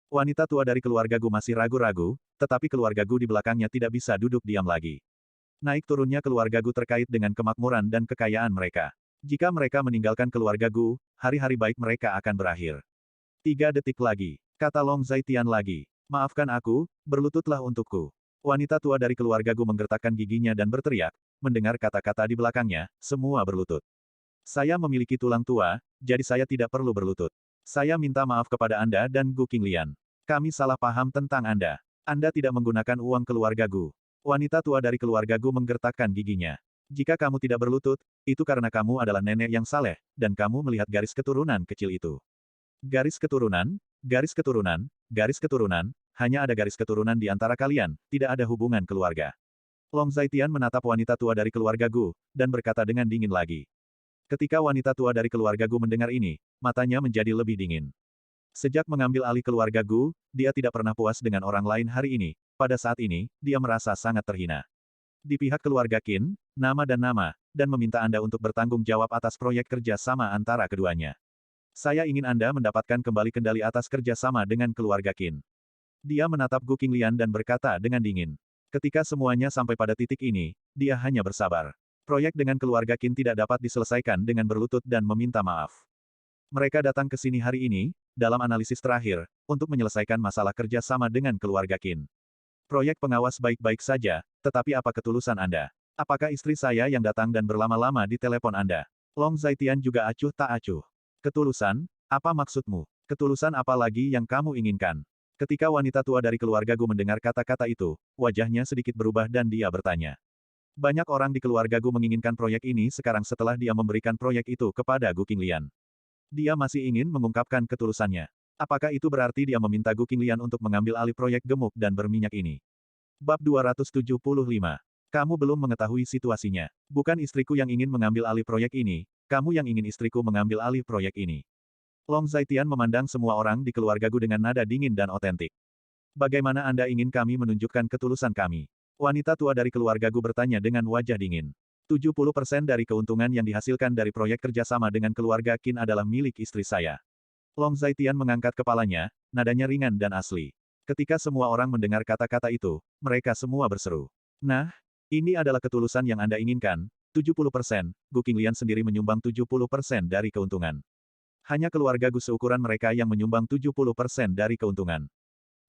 Wanita tua dari keluarga Gu masih ragu-ragu, tetapi keluarga Gu di belakangnya tidak bisa duduk diam lagi. Naik turunnya keluarga Gu terkait dengan kemakmuran dan kekayaan mereka. Jika mereka meninggalkan keluarga Gu, hari-hari baik mereka akan berakhir. 3 detik lagi. Kata Long Zaitian lagi. Maafkan aku, berlututlah untukku. Wanita tua dari keluarga Gu menggertakkan giginya dan berteriak, mendengar kata-kata di belakangnya, semua berlutut. Saya memiliki tulang tua, jadi saya tidak perlu berlutut. Saya minta maaf kepada Anda dan Gu Qinglian. Kami salah paham tentang Anda. Anda tidak menggunakan uang keluarga Gu. Wanita tua dari keluarga Gu menggertakkan giginya. Jika kamu tidak berlutut, itu karena kamu adalah nenek yang saleh, dan kamu melihat garis keturunan kecil itu. Garis keturunan, garis keturunan, garis keturunan, hanya ada garis keturunan di antara kalian, tidak ada hubungan keluarga. Long Zaitian menatap wanita tua dari keluarga Gu, dan berkata dengan dingin lagi. Ketika wanita tua dari keluarga Gu mendengar ini, matanya menjadi lebih dingin. Sejak mengambil alih keluarga Gu, dia tidak pernah puas dengan orang lain hari ini, pada saat ini, dia merasa sangat terhina. Di pihak keluarga Qin, dan meminta Anda untuk bertanggung jawab atas proyek kerja sama antara keduanya. Saya ingin Anda mendapatkan kembali kendali atas kerja sama dengan keluarga Qin. Dia menatap Gu Qinglian dan berkata dengan dingin. Ketika semuanya sampai pada titik ini, dia hanya bersabar. Proyek dengan keluarga Qin tidak dapat diselesaikan dengan berlutut dan meminta maaf. Mereka datang ke sini hari ini, dalam analisis terakhir, untuk menyelesaikan masalah kerja sama dengan keluarga Qin. Proyek pengawas baik-baik saja, tetapi apa ketulusan Anda? Apakah istri saya yang datang dan berlama-lama di telepon Anda? Long Zaitian juga acuh tak acuh. Ketulusan? Apa maksudmu? Ketulusan apa lagi yang kamu inginkan? Ketika wanita tua dari keluarga Gu mendengar kata-kata itu, wajahnya sedikit berubah dan dia bertanya. Banyak orang di keluarga Gu menginginkan proyek ini sekarang setelah dia memberikan proyek itu kepada Gu Qinglian. Dia masih ingin mengungkapkan ketulusannya. Apakah itu berarti dia meminta Gu Qinglian untuk mengambil alih proyek gemuk dan berminyak ini? Bab 275. Kamu belum mengetahui situasinya. Bukan istriku yang ingin mengambil alih proyek ini, kamu yang ingin istriku mengambil alih proyek ini. Long Zaitian memandang semua orang di keluarga Gu dengan nada dingin dan otentik. Bagaimana Anda ingin kami menunjukkan ketulusan kami? Wanita tua dari keluarga Gu bertanya dengan wajah dingin. 70% dari keuntungan yang dihasilkan dari proyek kerjasama dengan keluarga Qin adalah milik istri saya. Long Zaitian mengangkat kepalanya, nadanya ringan dan asli. Ketika semua orang mendengar kata-kata itu, mereka semua berseru. Nah, ini adalah ketulusan yang Anda inginkan, 70%, Gu Qinglian sendiri menyumbang 70% dari keuntungan. Hanya keluarga Gu seukuran mereka yang menyumbang 70% dari keuntungan.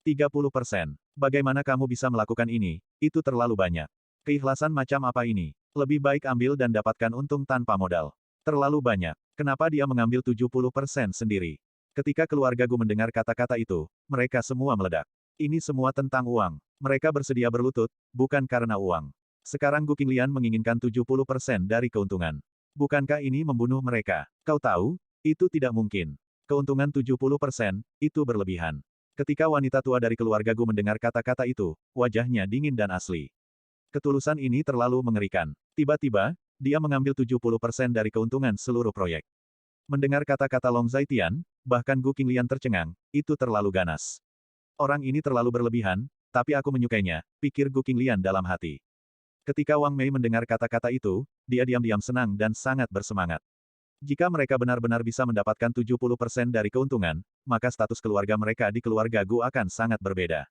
30%. Bagaimana kamu bisa melakukan ini? Itu terlalu banyak. Keikhlasan macam apa ini? Lebih baik ambil dan dapatkan untung tanpa modal. Terlalu banyak. Kenapa dia mengambil 70% sendiri? Ketika keluarga Gu mendengar kata-kata itu, mereka semua meledak. Ini semua tentang uang. Mereka bersedia berlutut, bukan karena uang. Sekarang Gu Qinglian menginginkan 70% dari keuntungan. Bukankah ini membunuh mereka? Kau tahu, itu tidak mungkin. Keuntungan 70%, itu berlebihan. Ketika wanita tua dari keluarga Gu mendengar kata-kata itu, wajahnya dingin dan asli. Ketulusan ini terlalu mengerikan. Tiba-tiba, dia mengambil 70% dari keuntungan seluruh proyek. Mendengar kata-kata Long Zaitian, bahkan Gu Qinglian tercengang, itu terlalu ganas. Orang ini terlalu berlebihan, tapi aku menyukainya, pikir Gu Qinglian dalam hati. Ketika Wang Mei mendengar kata-kata itu, dia diam-diam senang dan sangat bersemangat. Jika mereka benar-benar bisa mendapatkan 70% dari keuntungan, maka status keluarga mereka di keluarga Gu akan sangat berbeda.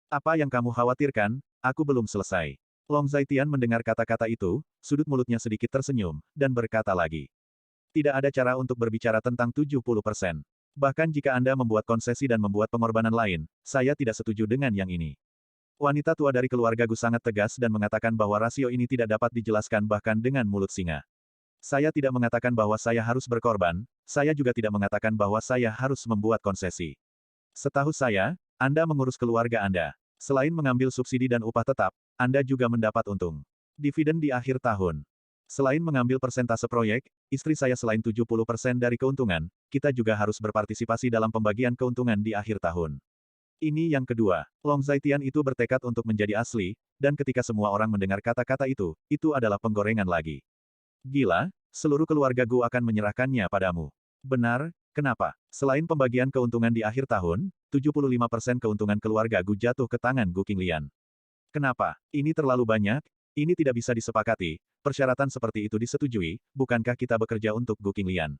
Apa yang kamu khawatirkan? Aku belum selesai. Long Zaitian mendengar kata-kata itu, sudut mulutnya sedikit tersenyum, dan berkata lagi. Tidak ada cara untuk berbicara tentang 70%. Bahkan jika Anda membuat konsesi dan membuat pengorbanan lain, saya tidak setuju dengan yang ini. Wanita tua dari keluarga Gu sangat tegas dan mengatakan bahwa rasio ini tidak dapat dijelaskan bahkan dengan mulut singa. Saya tidak mengatakan bahwa saya harus berkorban, saya juga tidak mengatakan bahwa saya harus membuat konsesi. Setahu saya, Anda mengurus keluarga Anda. Selain mengambil subsidi dan upah tetap, Anda juga mendapat untung. Dividen di akhir tahun. Selain mengambil persentase proyek, istri saya selain 70% dari keuntungan, kita juga harus berpartisipasi dalam pembagian keuntungan di akhir tahun. Ini yang kedua. Long Zaitian itu bertekad untuk menjadi asli, dan ketika semua orang mendengar kata-kata itu adalah penggorengan lagi. Gila, seluruh keluarga Gu akan menyerahkannya padamu. Benar, kenapa? Selain pembagian keuntungan di akhir tahun, 75% keuntungan keluarga Gu jatuh ke tangan Gu Qinglian. Kenapa? Ini terlalu banyak? Ini tidak bisa disepakati. Persyaratan seperti itu disetujui, bukankah kita bekerja untuk Gu Qinglian?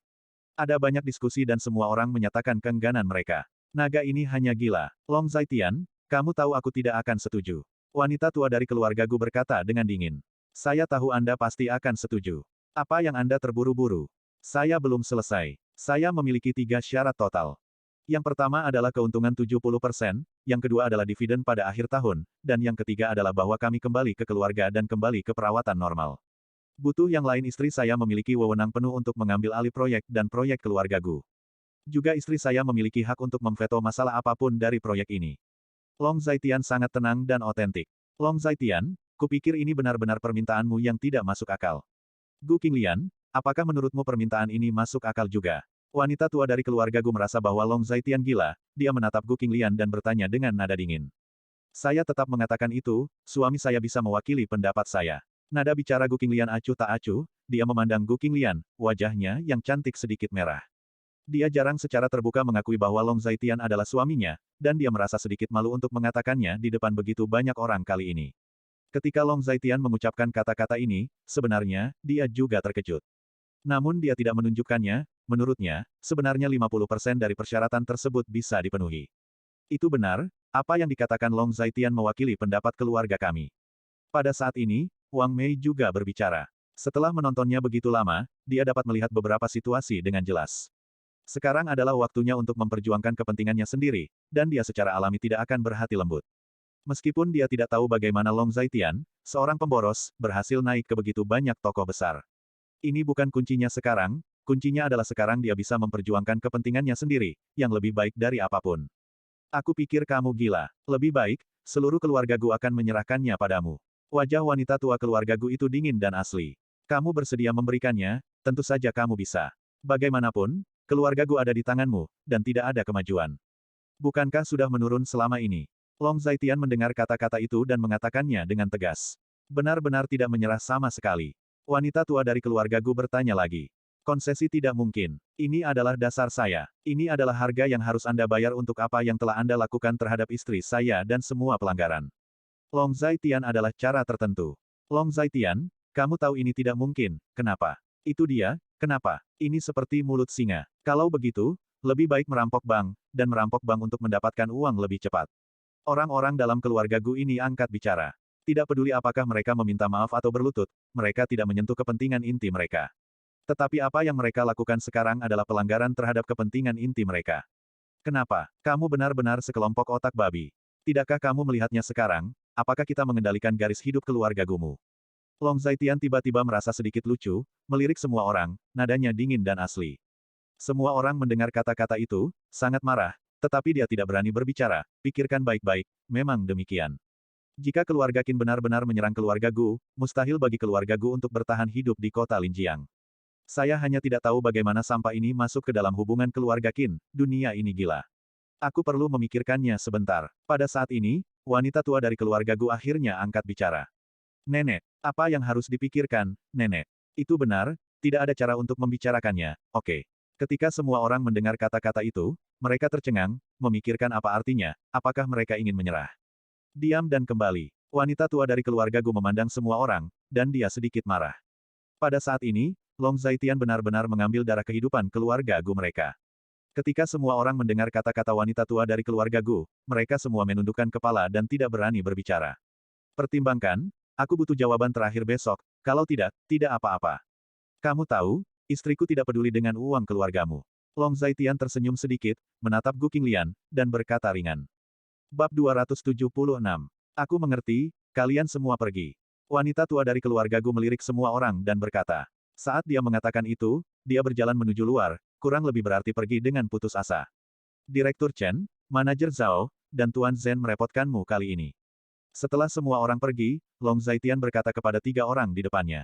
Ada banyak diskusi dan semua orang menyatakan keengganan mereka. Naga ini hanya gila. Long Zaitian, kamu tahu aku tidak akan setuju. Wanita tua dari keluarga Gu berkata dengan dingin. Saya tahu Anda pasti akan setuju. Apa yang Anda terburu-buru? Saya belum selesai. Saya memiliki 3 syarat total. Yang pertama adalah keuntungan 70%, yang kedua adalah dividen pada akhir tahun, dan yang ketiga adalah bahwa kami kembali ke keluarga dan kembali ke perawatan normal. Butuh yang lain istri saya memiliki wewenang penuh untuk mengambil alih proyek dan proyek keluarga Gu. Juga istri saya memiliki hak untuk memveto masalah apapun dari proyek ini. Long Zaitian sangat tenang dan otentik. Long Zaitian, kupikir ini benar-benar permintaanmu yang tidak masuk akal. Gu Qinglian, apakah menurutmu permintaan ini masuk akal juga? Wanita tua dari keluarga Gu merasa bahwa Long Zaitian gila, dia menatap Gu Qinglian dan bertanya dengan nada dingin. Saya tetap mengatakan itu, suami saya bisa mewakili pendapat saya. Nada bicara Gu Qinglian acuh tak acuh, dia memandang Gu Qinglian, wajahnya yang cantik sedikit merah. Dia jarang secara terbuka mengakui bahwa Long Zaitian adalah suaminya, dan dia merasa sedikit malu untuk mengatakannya di depan begitu banyak orang kali ini. Ketika Long Zaitian mengucapkan kata-kata ini, sebenarnya, dia juga terkejut. Namun dia tidak menunjukkannya, menurutnya, sebenarnya 50% dari persyaratan tersebut bisa dipenuhi. Itu benar, apa yang dikatakan Long Zaitian mewakili pendapat keluarga kami. Pada saat ini, Wang Mei juga berbicara. Setelah menontonnya begitu lama, dia dapat melihat beberapa situasi dengan jelas. Sekarang adalah waktunya untuk memperjuangkan kepentingannya sendiri, dan dia secara alami tidak akan berhati lembut. Meskipun dia tidak tahu bagaimana Long Zaitian, seorang pemboros, berhasil naik ke begitu banyak tokoh besar. Ini bukan kuncinya sekarang, kuncinya adalah sekarang dia bisa memperjuangkan kepentingannya sendiri, yang lebih baik dari apapun. Aku pikir kamu gila. Lebih baik, seluruh keluarga Gu akan menyerahkannya padamu. Wajah wanita tua keluarga Gu itu dingin dan asli. Kamu bersedia memberikannya, tentu saja kamu bisa. Bagaimanapun, keluarga Gu ada di tanganmu, dan tidak ada kemajuan. Bukankah sudah menurun selama ini? Long Zaitian mendengar kata-kata itu dan mengatakannya dengan tegas. Benar-benar tidak menyerah sama sekali. Wanita tua dari keluarga Gu bertanya lagi. Konsesi tidak mungkin. Ini adalah dasar saya. Ini adalah harga yang harus Anda bayar untuk apa yang telah Anda lakukan terhadap istri saya dan semua pelanggaran. Long Zaitian adalah cara tertentu. Long Zaitian, kamu tahu ini tidak mungkin, kenapa? Itu dia, kenapa? Ini seperti mulut singa. Kalau begitu, lebih baik merampok bank, dan merampok bank untuk mendapatkan uang lebih cepat. Orang-orang dalam keluarga Gu ini angkat bicara. Tidak peduli apakah mereka meminta maaf atau berlutut, mereka tidak menyentuh kepentingan inti mereka. Tetapi apa yang mereka lakukan sekarang adalah pelanggaran terhadap kepentingan inti mereka. Kenapa? Kamu benar-benar sekelompok otak babi. Tidakkah kamu melihatnya sekarang? Apakah kita mengendalikan garis hidup keluarga Gumu? Long Zaitian tiba-tiba merasa sedikit lucu, melirik semua orang, nadanya dingin dan asli. Semua orang mendengar kata-kata itu, sangat marah, tetapi dia tidak berani berbicara, pikirkan baik-baik, memang demikian. Jika keluarga Qin benar-benar menyerang keluarga Gu, mustahil bagi keluarga Gu untuk bertahan hidup di kota Linjiang. Saya hanya tidak tahu bagaimana sampah ini masuk ke dalam hubungan keluarga Qin, dunia ini gila. Aku perlu memikirkannya sebentar. Pada saat ini, wanita tua dari keluarga Gu akhirnya angkat bicara. Nenek, apa yang harus dipikirkan, Nenek? Itu benar, tidak ada cara untuk membicarakannya, oke. Ketika semua orang mendengar kata-kata itu, mereka tercengang, memikirkan apa artinya, apakah mereka ingin menyerah. Diam dan kembali. Wanita tua dari keluarga Gu memandang semua orang, dan dia sedikit marah. Pada saat ini, Long Zaitian benar-benar mengambil darah kehidupan keluarga Gu mereka. Ketika semua orang mendengar kata-kata wanita tua dari keluarga Gu, mereka semua menundukkan kepala dan tidak berani berbicara. Pertimbangkan, aku butuh jawaban terakhir besok, kalau tidak, tidak apa-apa. Kamu tahu, istriku tidak peduli dengan uang keluargamu. Long Zaitian tersenyum sedikit, menatap Gu Qinglian, dan berkata ringan. Bab 276. Aku mengerti, kalian semua pergi. Wanita tua dari keluarga Gu melirik semua orang dan berkata. Saat dia mengatakan itu, dia berjalan menuju luar, kurang lebih berarti pergi dengan putus asa. Direktur Chen, Manajer Zhao, dan Tuan Zhen merepotkanmu kali ini. Setelah semua orang pergi, Long Zaitian berkata kepada 3 orang di depannya.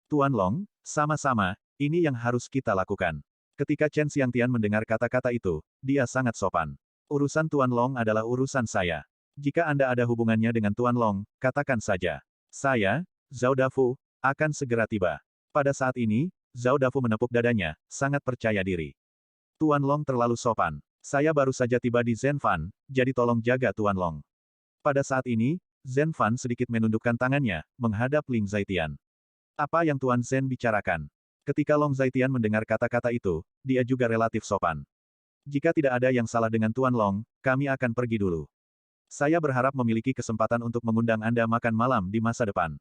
Tuan Long, sama-sama, ini yang harus kita lakukan. Ketika Chen Xiangtian mendengar kata-kata itu, dia sangat sopan. Urusan Tuan Long adalah urusan saya. Jika Anda ada hubungannya dengan Tuan Long, katakan saja. Saya, Zhao Dafu, akan segera tiba. Pada saat ini, Zhao Dafu menepuk dadanya, sangat percaya diri. Tuan Long terlalu sopan. Saya baru saja tiba di Zhenfan, jadi tolong jaga Tuan Long. Pada saat ini, Zhenfan sedikit menundukkan tangannya, menghadap Ling Zaitian. Apa yang Tuan Zhen bicarakan? Ketika Long Zaitian mendengar kata-kata itu, dia juga relatif sopan. Jika tidak ada yang salah dengan Tuan Long, kami akan pergi dulu. Saya berharap memiliki kesempatan untuk mengundang Anda makan malam di masa depan.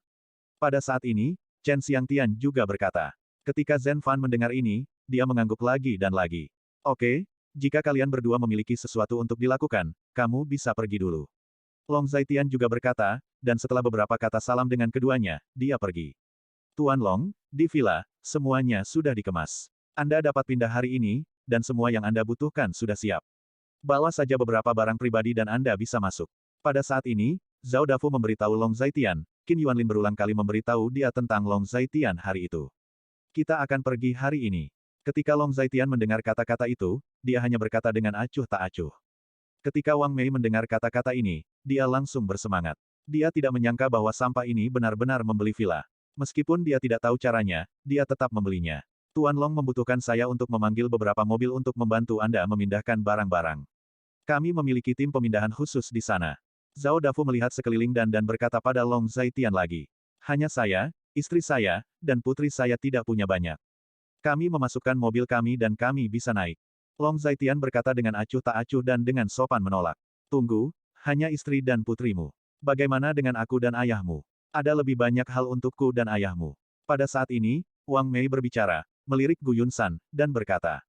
Pada saat ini, Chen Xiangtian juga berkata. Ketika Zhenfan mendengar ini, dia mengangguk lagi dan lagi. Oke, jika kalian berdua memiliki sesuatu untuk dilakukan, kamu bisa pergi dulu. Long Zaitian juga berkata, dan setelah beberapa kata salam dengan keduanya, dia pergi. Tuan Long, di villa, semuanya sudah dikemas. Anda dapat pindah hari ini, dan semua yang Anda butuhkan sudah siap. Bawa saja beberapa barang pribadi dan Anda bisa masuk. Pada saat ini, Zhao Dafu memberitahu Long Zaitian, Qin Yuanlin berulang kali memberitahu dia tentang Long Zaitian hari itu. Kita akan pergi hari ini. Ketika Long Zaitian mendengar kata-kata itu, dia hanya berkata dengan acuh tak acuh. Ketika Wang Mei mendengar kata-kata ini, dia langsung bersemangat. Dia tidak menyangka bahwa sampah ini benar-benar membeli villa. Meskipun dia tidak tahu caranya, dia tetap membelinya. Tuan Long membutuhkan saya untuk memanggil beberapa mobil untuk membantu Anda memindahkan barang-barang. Kami memiliki tim pemindahan khusus di sana. Zhao Dafu melihat sekeliling dan berkata pada Long Zaitian lagi. Hanya saya, istri saya, dan putri saya tidak punya banyak. Kami memasukkan mobil kami dan kami bisa naik. Long Zaitian berkata dengan acuh tak acuh dan dengan sopan menolak. Tunggu, hanya istri dan putrimu. Bagaimana dengan aku dan ayahmu? Ada lebih banyak hal untukku dan ayahmu. Pada saat ini, Wang Mei berbicara, melirik Gu Yunsan, dan berkata.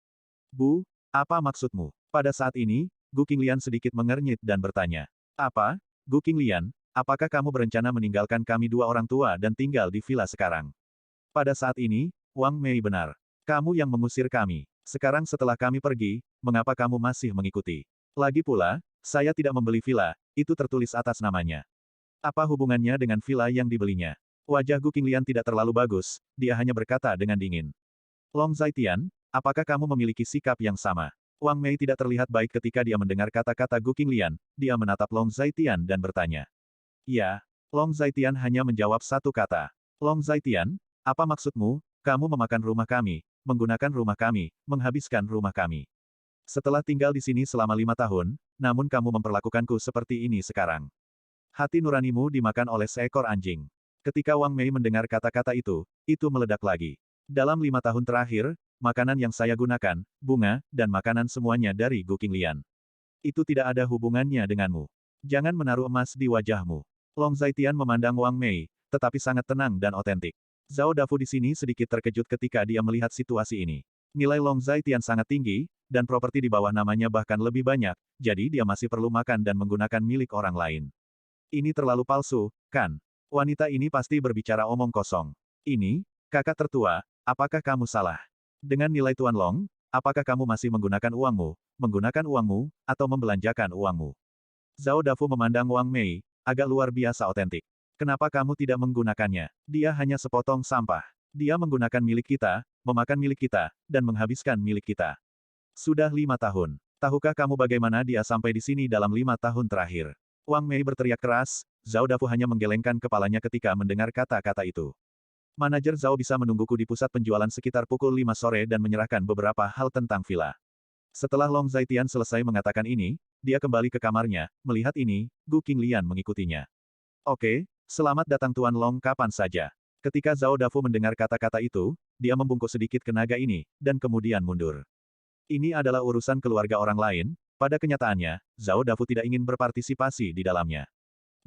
Bu, apa maksudmu? Pada saat ini, Gu Qinglian sedikit mengernyit dan bertanya. Apa? Gu Qinglian, apakah kamu berencana meninggalkan kami 2 orang tua dan tinggal di villa sekarang? Pada saat ini, Wang Mei benar. Kamu yang mengusir kami. Sekarang setelah kami pergi, mengapa kamu masih mengikuti? Lagi pula, saya tidak membeli villa, itu tertulis atas namanya. Apa hubungannya dengan villa yang dibelinya? Wajah Gu Qinglian tidak terlalu bagus, dia hanya berkata dengan dingin. Long Zaitian, apakah kamu memiliki sikap yang sama? Wang Mei tidak terlihat baik ketika dia mendengar kata-kata Gu Qinglian, dia menatap Long Zaitian dan bertanya. Ya, Long Zaitian hanya menjawab satu kata. Long Zaitian, apa maksudmu? Kamu memakan rumah kami, menggunakan rumah kami, menghabiskan rumah kami. Setelah tinggal di sini selama 5 tahun, namun kamu memperlakukanku seperti ini sekarang. Hati nuranimu dimakan oleh seekor anjing. Ketika Wang Mei mendengar kata-kata itu meledak lagi. Dalam 5 tahun terakhir, makanan yang saya gunakan, bunga, dan makanan semuanya dari Gu Qinglian. Itu tidak ada hubungannya denganmu. Jangan menaruh emas di wajahmu. Long Zaitian memandang Wang Mei, tetapi sangat tenang dan otentik. Zhao Dafu di sini sedikit terkejut ketika dia melihat situasi ini. Nilai Long Zaitian sangat tinggi, dan properti di bawah namanya bahkan lebih banyak, jadi dia masih perlu makan dan menggunakan milik orang lain. Ini terlalu palsu, kan? Wanita ini pasti berbicara omong kosong. Ini, kakak tertua, apakah kamu salah? Dengan nilai Tuan Long, apakah kamu masih menggunakan uangmu, atau membelanjakan uangmu? Zhao Dafu memandang Wang Mei, agak luar biasa otentik. Kenapa kamu tidak menggunakannya? Dia hanya sepotong sampah. Dia menggunakan milik kita, memakan milik kita, dan menghabiskan milik kita. Sudah 5 tahun. Tahukah kamu bagaimana dia sampai di sini dalam 5 tahun terakhir? Wang Mei berteriak keras, Zhao Dafu hanya menggelengkan kepalanya ketika mendengar kata-kata itu. Manajer Zhao bisa menungguku di pusat penjualan sekitar pukul 5 sore dan menyerahkan beberapa hal tentang villa. Setelah Long Zaitian selesai mengatakan ini, dia kembali ke kamarnya, melihat ini, Gu Qinglian mengikutinya. Oke, selamat datang Tuan Long kapan saja. Ketika Zhao Dafu mendengar kata-kata itu, dia membungkuk sedikit ke naga ini, dan kemudian mundur. Ini adalah urusan keluarga orang lain, pada kenyataannya, Zhao Dafu tidak ingin berpartisipasi di dalamnya.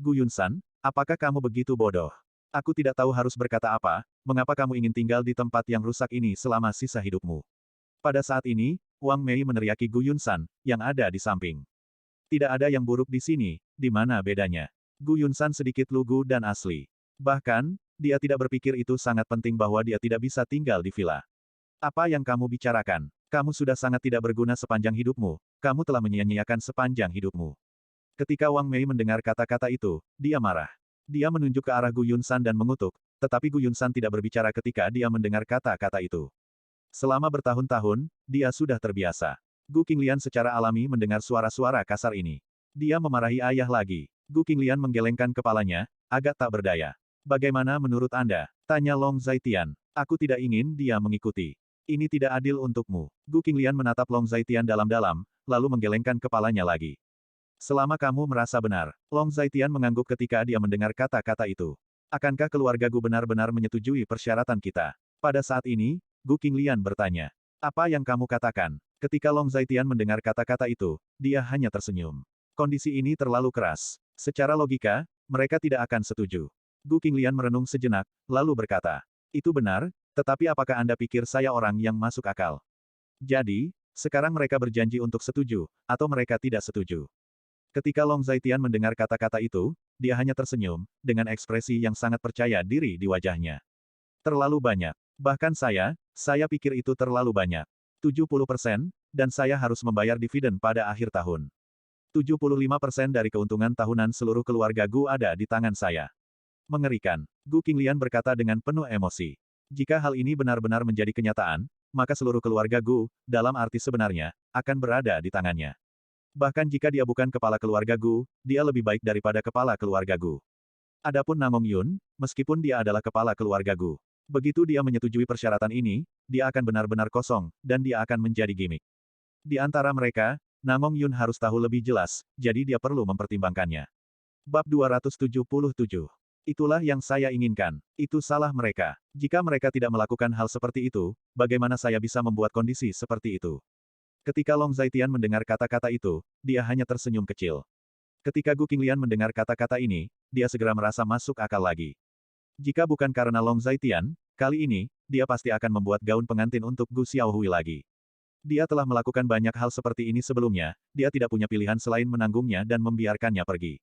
Gu Yunsan, apakah kamu begitu bodoh? Aku tidak tahu harus berkata apa, mengapa kamu ingin tinggal di tempat yang rusak ini selama sisa hidupmu. Pada saat ini, Wang Mei meneriaki Gu Yunsan, yang ada di samping. Tidak ada yang buruk di sini, di mana bedanya? Gu Yunsan sedikit lugu dan asli. Bahkan, dia tidak berpikir itu sangat penting bahwa dia tidak bisa tinggal di villa. Apa yang kamu bicarakan? Kamu sudah sangat tidak berguna sepanjang hidupmu, kamu telah menyia-nyiakan sepanjang hidupmu. Ketika Wang Mei mendengar kata-kata itu, dia marah. Dia menunjuk ke arah Gu Yunsan dan mengutuk, tetapi Gu Yunsan tidak berbicara ketika dia mendengar kata-kata itu. Selama bertahun-tahun, dia sudah terbiasa. Gu Qinglian secara alami mendengar suara-suara kasar ini. Dia memarahi ayah lagi. Gu Qinglian menggelengkan kepalanya, agak tak berdaya. Bagaimana menurut Anda? Tanya Long Zaitian. Aku tidak ingin dia mengikuti. Ini tidak adil untukmu. Gu Qinglian menatap Long Zaitian dalam-dalam, lalu menggelengkan kepalanya lagi. Selama kamu merasa benar, Long Zaitian mengangguk ketika dia mendengar kata-kata itu. Akankah keluarga Gu benar-benar menyetujui persyaratan kita? Pada saat ini, Gu Qinglian bertanya. Apa yang kamu katakan? Ketika Long Zaitian mendengar kata-kata itu, dia hanya tersenyum. Kondisi ini terlalu keras. Secara logika, mereka tidak akan setuju. Gu Qinglian merenung sejenak, lalu berkata. Itu benar, tetapi apakah Anda pikir saya orang yang masuk akal? Jadi, sekarang mereka berjanji untuk setuju, atau mereka tidak setuju. Ketika Long Zaitian mendengar kata-kata itu, dia hanya tersenyum, dengan ekspresi yang sangat percaya diri di wajahnya. Terlalu banyak. Bahkan saya pikir itu terlalu banyak. 70%, dan saya harus membayar dividen pada akhir tahun. 75% dari keuntungan tahunan seluruh keluarga Gu ada di tangan saya. Mengerikan. Gu Qinglian berkata dengan penuh emosi. Jika hal ini benar-benar menjadi kenyataan, maka seluruh keluarga Gu, dalam arti sebenarnya, akan berada di tangannya. Bahkan jika dia bukan kepala keluarga Gu, dia lebih baik daripada kepala keluarga Gu. Adapun Namong Yun, meskipun dia adalah kepala keluarga Gu, begitu dia menyetujui persyaratan ini, dia akan benar-benar kosong, dan dia akan menjadi gimmick. Di antara mereka, Namong Yun harus tahu lebih jelas, jadi dia perlu mempertimbangkannya. Bab 277. Itulah yang saya inginkan. Itu salah mereka. Jika mereka tidak melakukan hal seperti itu, bagaimana saya bisa membuat kondisi seperti itu? Ketika Long Zaitian mendengar kata-kata itu, dia hanya tersenyum kecil. Ketika Gu Qinglian mendengar kata-kata ini, dia segera merasa masuk akal lagi. Jika bukan karena Long Zaitian, kali ini, dia pasti akan membuat gaun pengantin untuk Gu Xiaohui lagi. Dia telah melakukan banyak hal seperti ini sebelumnya, dia tidak punya pilihan selain menanggungnya dan membiarkannya pergi.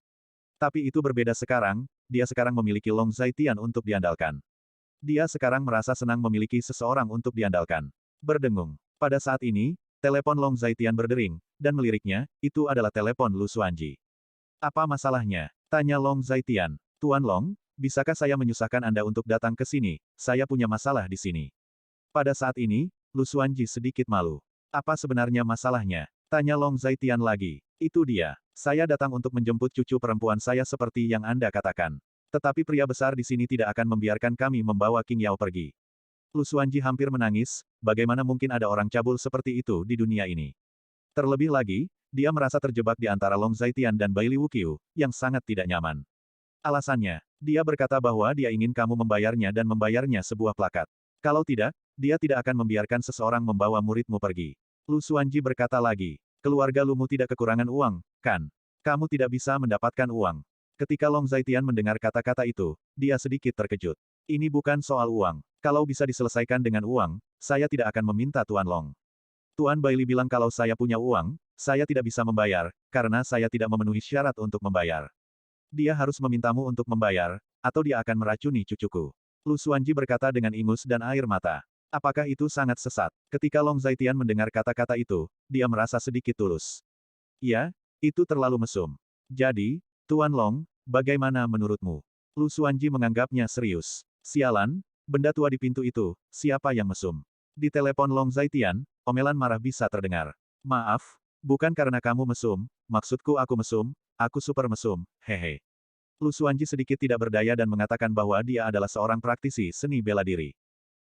Tapi itu berbeda sekarang, dia sekarang memiliki Long Zaitian untuk diandalkan. Dia sekarang merasa senang memiliki seseorang untuk diandalkan. Berdengung. Pada saat ini, telepon Long Zaitian berdering, dan meliriknya, itu adalah telepon Lu Xuanji. Apa masalahnya? Tanya Long Zaitian. Tuan Long, bisakah saya menyusahkan Anda untuk datang ke sini? Saya punya masalah di sini. Pada saat ini, Lu Xuanji sedikit malu. Apa sebenarnya masalahnya? Tanya Long Zaitian lagi. Itu dia. Saya datang untuk menjemput cucu perempuan saya seperti yang Anda katakan. Tetapi pria besar di sini tidak akan membiarkan kami membawa King Yao pergi. Lu Xuanji hampir menangis, bagaimana mungkin ada orang cabul seperti itu di dunia ini. Terlebih lagi, dia merasa terjebak di antara Long Zaitian dan Baili Wuqiu, yang sangat tidak nyaman. Alasannya, dia berkata bahwa dia ingin kamu membayarnya dan membayarnya sebuah plakat. Kalau tidak, dia tidak akan membiarkan seseorang membawa muridmu pergi. Lu Xuanji berkata lagi, keluarga Lumu tidak kekurangan uang, kan? Kamu tidak bisa mendapatkan uang. Ketika Long Zaitian mendengar kata-kata itu, dia sedikit terkejut. Ini bukan soal uang. Kalau bisa diselesaikan dengan uang, saya tidak akan meminta Tuan Long. Tuan Baili bilang kalau saya punya uang, saya tidak bisa membayar, karena saya tidak memenuhi syarat untuk membayar. Dia harus memintamu untuk membayar, atau dia akan meracuni cucuku. Lu Xuanji berkata dengan ingus dan air mata. Apakah itu sangat sesat? Ketika Long Zaitian mendengar kata-kata itu, dia merasa sedikit tulus. Ya, itu terlalu mesum. Jadi, Tuan Long, bagaimana menurutmu? Lu Xuanji menganggapnya serius. Sialan, benda tua di pintu itu, siapa yang mesum? Di telepon Long Zaitian, omelan marah bisa terdengar. Maaf, bukan karena kamu mesum, maksudku aku mesum, aku super mesum, hehe. Lu Xuanji sedikit tidak berdaya dan mengatakan bahwa dia adalah seorang praktisi seni bela diri.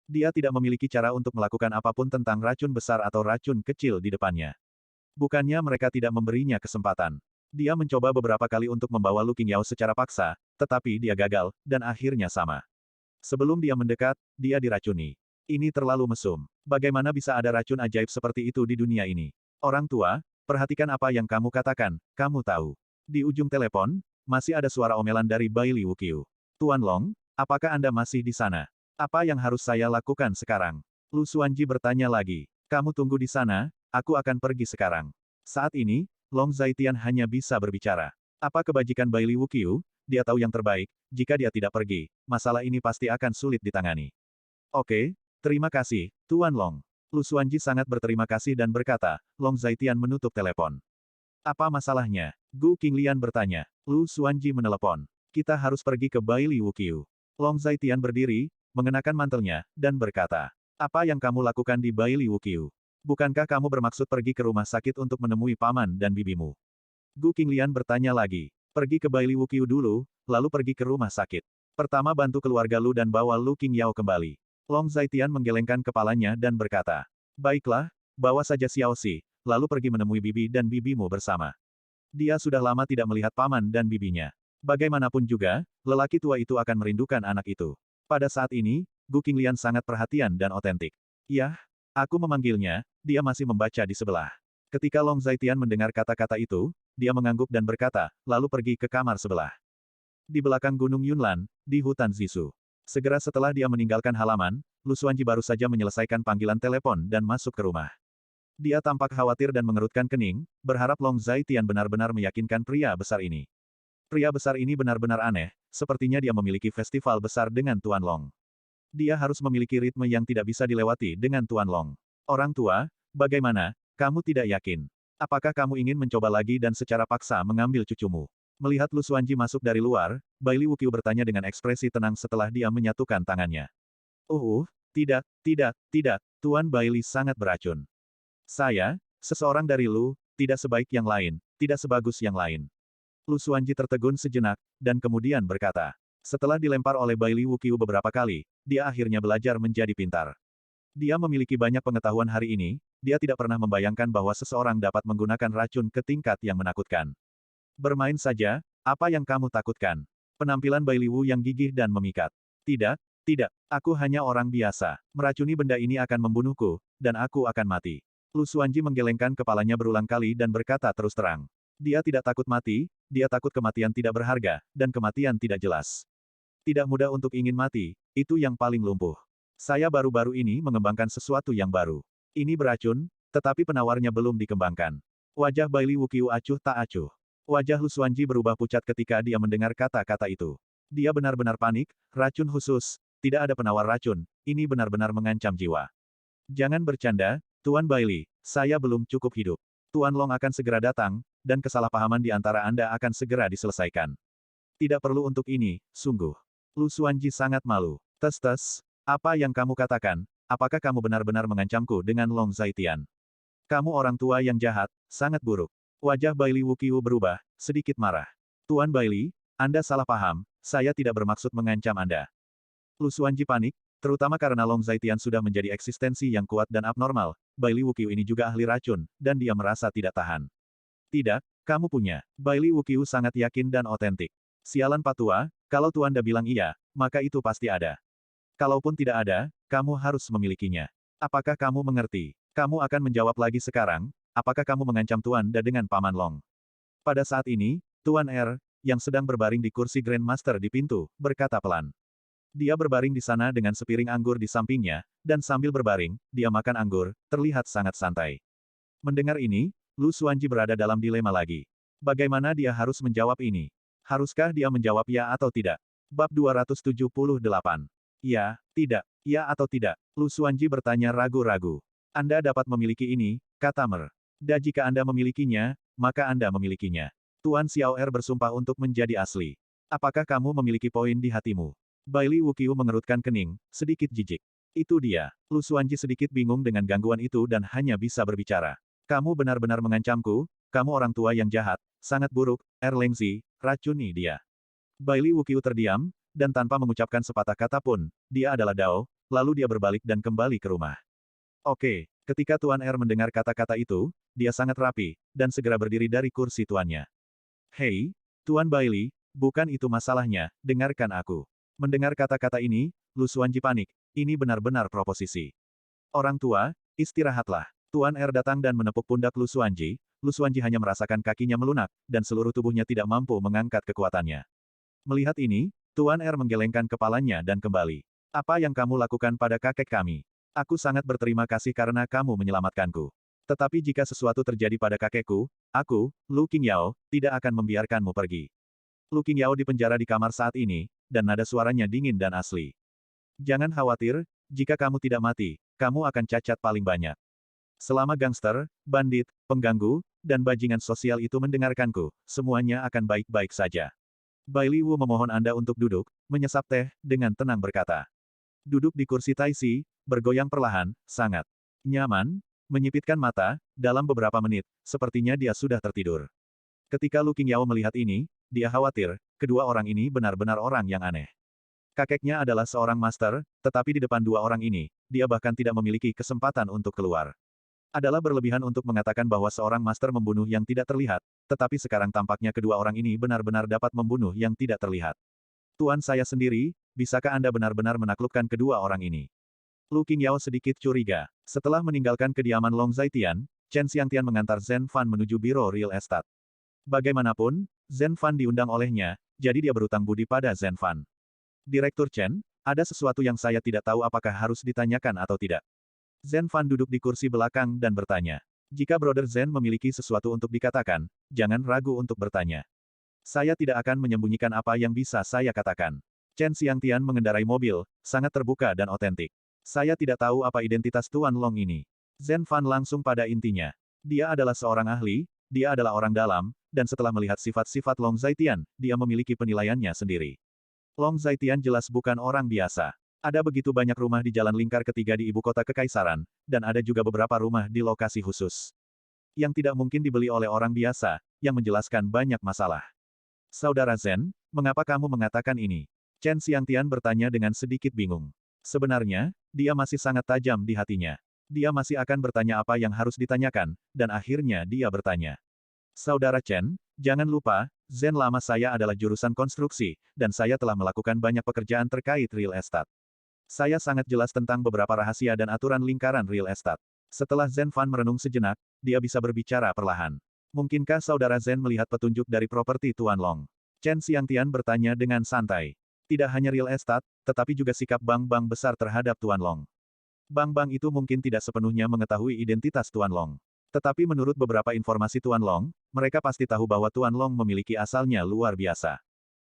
Dia tidak memiliki cara untuk melakukan apapun tentang racun besar atau racun kecil di depannya. Bukannya mereka tidak memberinya kesempatan. Dia mencoba beberapa kali untuk membawa Lu Qingyao secara paksa, tetapi dia gagal, dan akhirnya sama. Sebelum dia mendekat, dia diracuni. Ini terlalu mesum. Bagaimana bisa ada racun ajaib seperti itu di dunia ini? Orang tua, perhatikan apa yang kamu katakan, kamu tahu. Di ujung telepon, masih ada suara omelan dari Baili Wuqiu. Tuan Long, apakah Anda masih di sana? Apa yang harus saya lakukan sekarang? Lu Xuanji bertanya lagi. Kamu tunggu di sana, aku akan pergi sekarang. Saat ini, Long Zaitian hanya bisa berbicara. Apa kebajikan Baili Wuqiu? Dia tahu yang terbaik, jika dia tidak pergi, masalah ini pasti akan sulit ditangani. Oke, terima kasih, Tuan Long. Lu Xuanji sangat berterima kasih dan berkata, Long Zaitian menutup telepon. Apa masalahnya? Gu Qinglian bertanya. Lu Xuanji menelepon. Kita harus pergi ke Baili Wuqiu. Long Zaitian berdiri, mengenakan mantelnya, dan berkata. Apa yang kamu lakukan di Baili Wuqiu? Bukankah kamu bermaksud pergi ke rumah sakit untuk menemui paman dan bibimu? Gu Qinglian bertanya lagi. Pergi ke Baili Wuqiu dulu, lalu pergi ke rumah sakit. Pertama bantu keluarga Lu dan bawa Lu Qingyao kembali. Long Zaitian menggelengkan kepalanya dan berkata. Baiklah, bawa saja Xiaoxi, lalu pergi menemui bibi dan bibimu bersama. Dia sudah lama tidak melihat paman dan bibinya. Bagaimanapun juga, lelaki tua itu akan merindukan anak itu. Pada saat ini, Gu Qinglian sangat perhatian dan otentik. Yah, aku memanggilnya, dia masih membaca di sebelah. Ketika Long Zaitian mendengar kata-kata itu, dia mengangguk dan berkata, lalu pergi ke kamar sebelah. Di belakang Gunung Yunlan, di hutan Zisu. Segera setelah dia meninggalkan halaman, Lu Xuanji baru saja menyelesaikan panggilan telepon dan masuk ke rumah. Dia tampak khawatir dan mengerutkan kening, berharap Long Zaitian benar-benar meyakinkan pria besar ini. Pria besar ini benar-benar aneh, sepertinya dia memiliki festival besar dengan Tuan Long. Dia harus memiliki ritme yang tidak bisa dilewati dengan Tuan Long. Orang tua, bagaimana, kamu tidak yakin? Apakah kamu ingin mencoba lagi dan secara paksa mengambil cucumu? Melihat Lu Xuanji masuk dari luar, Baili Wuqiu bertanya dengan ekspresi tenang setelah dia menyatukan tangannya. Tidak, tidak, Tuan Baili sangat beracun. Saya, seseorang dari Lu, tidak sebaik yang lain, tidak sebagus yang lain. Lu Xuanji tertegun sejenak, dan kemudian berkata. Setelah dilempar oleh Baili Wuqiu beberapa kali, dia akhirnya belajar menjadi pintar. Dia memiliki banyak pengetahuan hari ini, dia tidak pernah membayangkan bahwa seseorang dapat menggunakan racun ke tingkat yang menakutkan. Bermain saja, apa yang kamu takutkan? Penampilan Baili Wu yang gigih dan memikat. Tidak, aku hanya orang biasa. Meracuni benda ini akan membunuhku, dan aku akan mati. Lu Xuanji menggelengkan kepalanya berulang kali dan berkata terus terang. Dia tidak takut mati, dia takut kematian tidak berharga, dan kematian tidak jelas. Tidak mudah untuk ingin mati, itu yang paling lumpuh. Saya baru-baru ini mengembangkan sesuatu yang baru. Ini beracun, tetapi penawarnya belum dikembangkan. Wajah Baili Wuqiu acuh tak acuh. Wajah Lu Xuanji berubah pucat ketika dia mendengar kata-kata itu. Dia benar-benar panik, racun khusus, tidak ada penawar racun, ini benar-benar mengancam jiwa. Jangan bercanda, Tuan Baili, saya belum cukup hidup. Tuan Long akan segera datang, dan kesalahpahaman di antara Anda akan segera diselesaikan. Tidak perlu untuk ini, sungguh. Lu Xuanji sangat malu. Tes, apa yang kamu katakan, apakah kamu benar-benar mengancamku dengan Long Zaitian? Kamu orang tua yang jahat, sangat buruk. Wajah Baili Wuqiu berubah, sedikit marah. Tuan Baili, Anda salah paham, saya tidak bermaksud mengancam Anda. Lu Xuanji panik, terutama karena Long Zaitian sudah menjadi eksistensi yang kuat dan abnormal, Baili Wuqiu ini juga ahli racun, dan dia merasa tidak tahan. Tidak, kamu punya. Baili Wuqiu sangat yakin dan otentik. Sialan Pak Tua, kalau Tuanda bilang iya, maka itu pasti ada. Kalaupun tidak ada, kamu harus memilikinya. Apakah kamu mengerti? Kamu akan menjawab lagi sekarang, apakah kamu mengancam Tuanda dengan Paman Long? Pada saat ini, Tuan R, yang sedang berbaring di kursi Grand Master di pintu, berkata pelan. Dia berbaring di sana dengan sepiring anggur di sampingnya, dan sambil berbaring, dia makan anggur, terlihat sangat santai. Mendengar ini, Lu Xuanji berada dalam dilema lagi. Bagaimana dia harus menjawab ini? Haruskah dia menjawab ya atau tidak? Bab 278. Ya, tidak. Ya atau tidak? Lu Xuanji bertanya ragu-ragu. Anda dapat memiliki ini, kata Mer. Dan jika Anda memilikinya, maka Anda memilikinya. Tuan Xiao Er bersumpah untuk menjadi asli. Apakah kamu memiliki poin di hatimu? Baili Wuqiu mengerutkan kening, sedikit jijik. Itu dia. Lu Xuanji sedikit bingung dengan gangguan itu dan hanya bisa berbicara. Kamu benar-benar mengancamku, kamu orang tua yang jahat, sangat buruk, Erlengzi, racuni dia. Baili Wuqiu terdiam, dan tanpa mengucapkan sepatah kata pun, dia adalah Dao, lalu dia berbalik dan kembali ke rumah. Oke, ketika Tuan R mendengar kata-kata itu, dia sangat rapi, dan segera berdiri dari kursi tuannya. Hei, Tuan Baili, bukan itu masalahnya, dengarkan aku. Mendengar kata-kata ini, Lu Xuanji panik, ini benar-benar proposisi. Orang tua, istirahatlah. Tuan R datang dan menepuk pundak Lu Xuanji hanya merasakan kakinya melunak, dan seluruh tubuhnya tidak mampu mengangkat kekuatannya. Melihat ini, Tuan R menggelengkan kepalanya dan kembali. Apa yang kamu lakukan pada kakek kami? Aku sangat berterima kasih karena kamu menyelamatkanku. Tetapi jika sesuatu terjadi pada kakekku, aku, Lu Qingyao, tidak akan membiarkanmu pergi. Lu Qingyao dipenjara di kamar saat ini, dan nada suaranya dingin dan asli. Jangan khawatir, jika kamu tidak mati, kamu akan cacat paling banyak. Selama gangster, bandit, pengganggu, dan bajingan sosial itu mendengarkanku, semuanya akan baik-baik saja. Bailey Wu memohon Anda untuk duduk, menyesap teh, dengan tenang berkata. Duduk di kursi Taisi, bergoyang perlahan, sangat nyaman, menyipitkan mata, dalam beberapa menit, sepertinya dia sudah tertidur. Ketika Lu Qingyao melihat ini, dia khawatir, kedua orang ini benar-benar orang yang aneh. Kakeknya adalah seorang master, tetapi di depan dua orang ini, dia bahkan tidak memiliki kesempatan untuk keluar. Adalah berlebihan untuk mengatakan bahwa seorang master membunuh yang tidak terlihat, tetapi sekarang tampaknya kedua orang ini benar-benar dapat membunuh yang tidak terlihat. Tuan saya sendiri, bisakah Anda benar-benar menaklukkan kedua orang ini? Lu Qingyao sedikit curiga. Setelah meninggalkan kediaman Long Zaitian, Chen Xiangtian mengantar Zhen Fan menuju biro real estate. Bagaimanapun, Zhen Fan diundang olehnya, jadi dia berutang budi pada Zhen Fan. Direktur Chen, ada sesuatu yang saya tidak tahu apakah harus ditanyakan atau tidak. Zhen Fan duduk di kursi belakang dan bertanya. Jika Brother Zhen memiliki sesuatu untuk dikatakan, jangan ragu untuk bertanya. Saya tidak akan menyembunyikan apa yang bisa saya katakan. Chen Xiangtian mengendarai mobil, sangat terbuka dan otentik. Saya tidak tahu apa identitas Tuan Long ini. Zhen Fan langsung pada intinya. Dia adalah seorang ahli, dia adalah orang dalam, dan setelah melihat sifat-sifat Long Zaitian, dia memiliki penilaiannya sendiri. Long Zaitian jelas bukan orang biasa. Ada begitu banyak rumah di jalan lingkar ketiga di ibu kota kekaisaran, dan ada juga beberapa rumah di lokasi khusus. Yang tidak mungkin dibeli oleh orang biasa, yang menjelaskan banyak masalah. Saudara Zhen, mengapa kamu mengatakan ini? Chen Xiangtian bertanya dengan sedikit bingung. Sebenarnya, dia masih sangat tajam di hatinya. Dia masih akan bertanya apa yang harus ditanyakan, dan akhirnya dia bertanya. Saudara Chen, jangan lupa, Zhen lama saya adalah jurusan konstruksi, dan saya telah melakukan banyak pekerjaan terkait real estate. Saya sangat jelas tentang beberapa rahasia dan aturan lingkaran real estate. Setelah Zhen Fan merenung sejenak, dia bisa berbicara perlahan. Mungkinkah saudara Zhen melihat petunjuk dari properti Tuan Long? Chen Xiangtian bertanya dengan santai. Tidak hanya real estate, tetapi juga sikap bank-bank besar terhadap Tuan Long. Bank-bank itu mungkin tidak sepenuhnya mengetahui identitas Tuan Long. Tetapi menurut beberapa informasi Tuan Long, mereka pasti tahu bahwa Tuan Long memiliki asalnya luar biasa.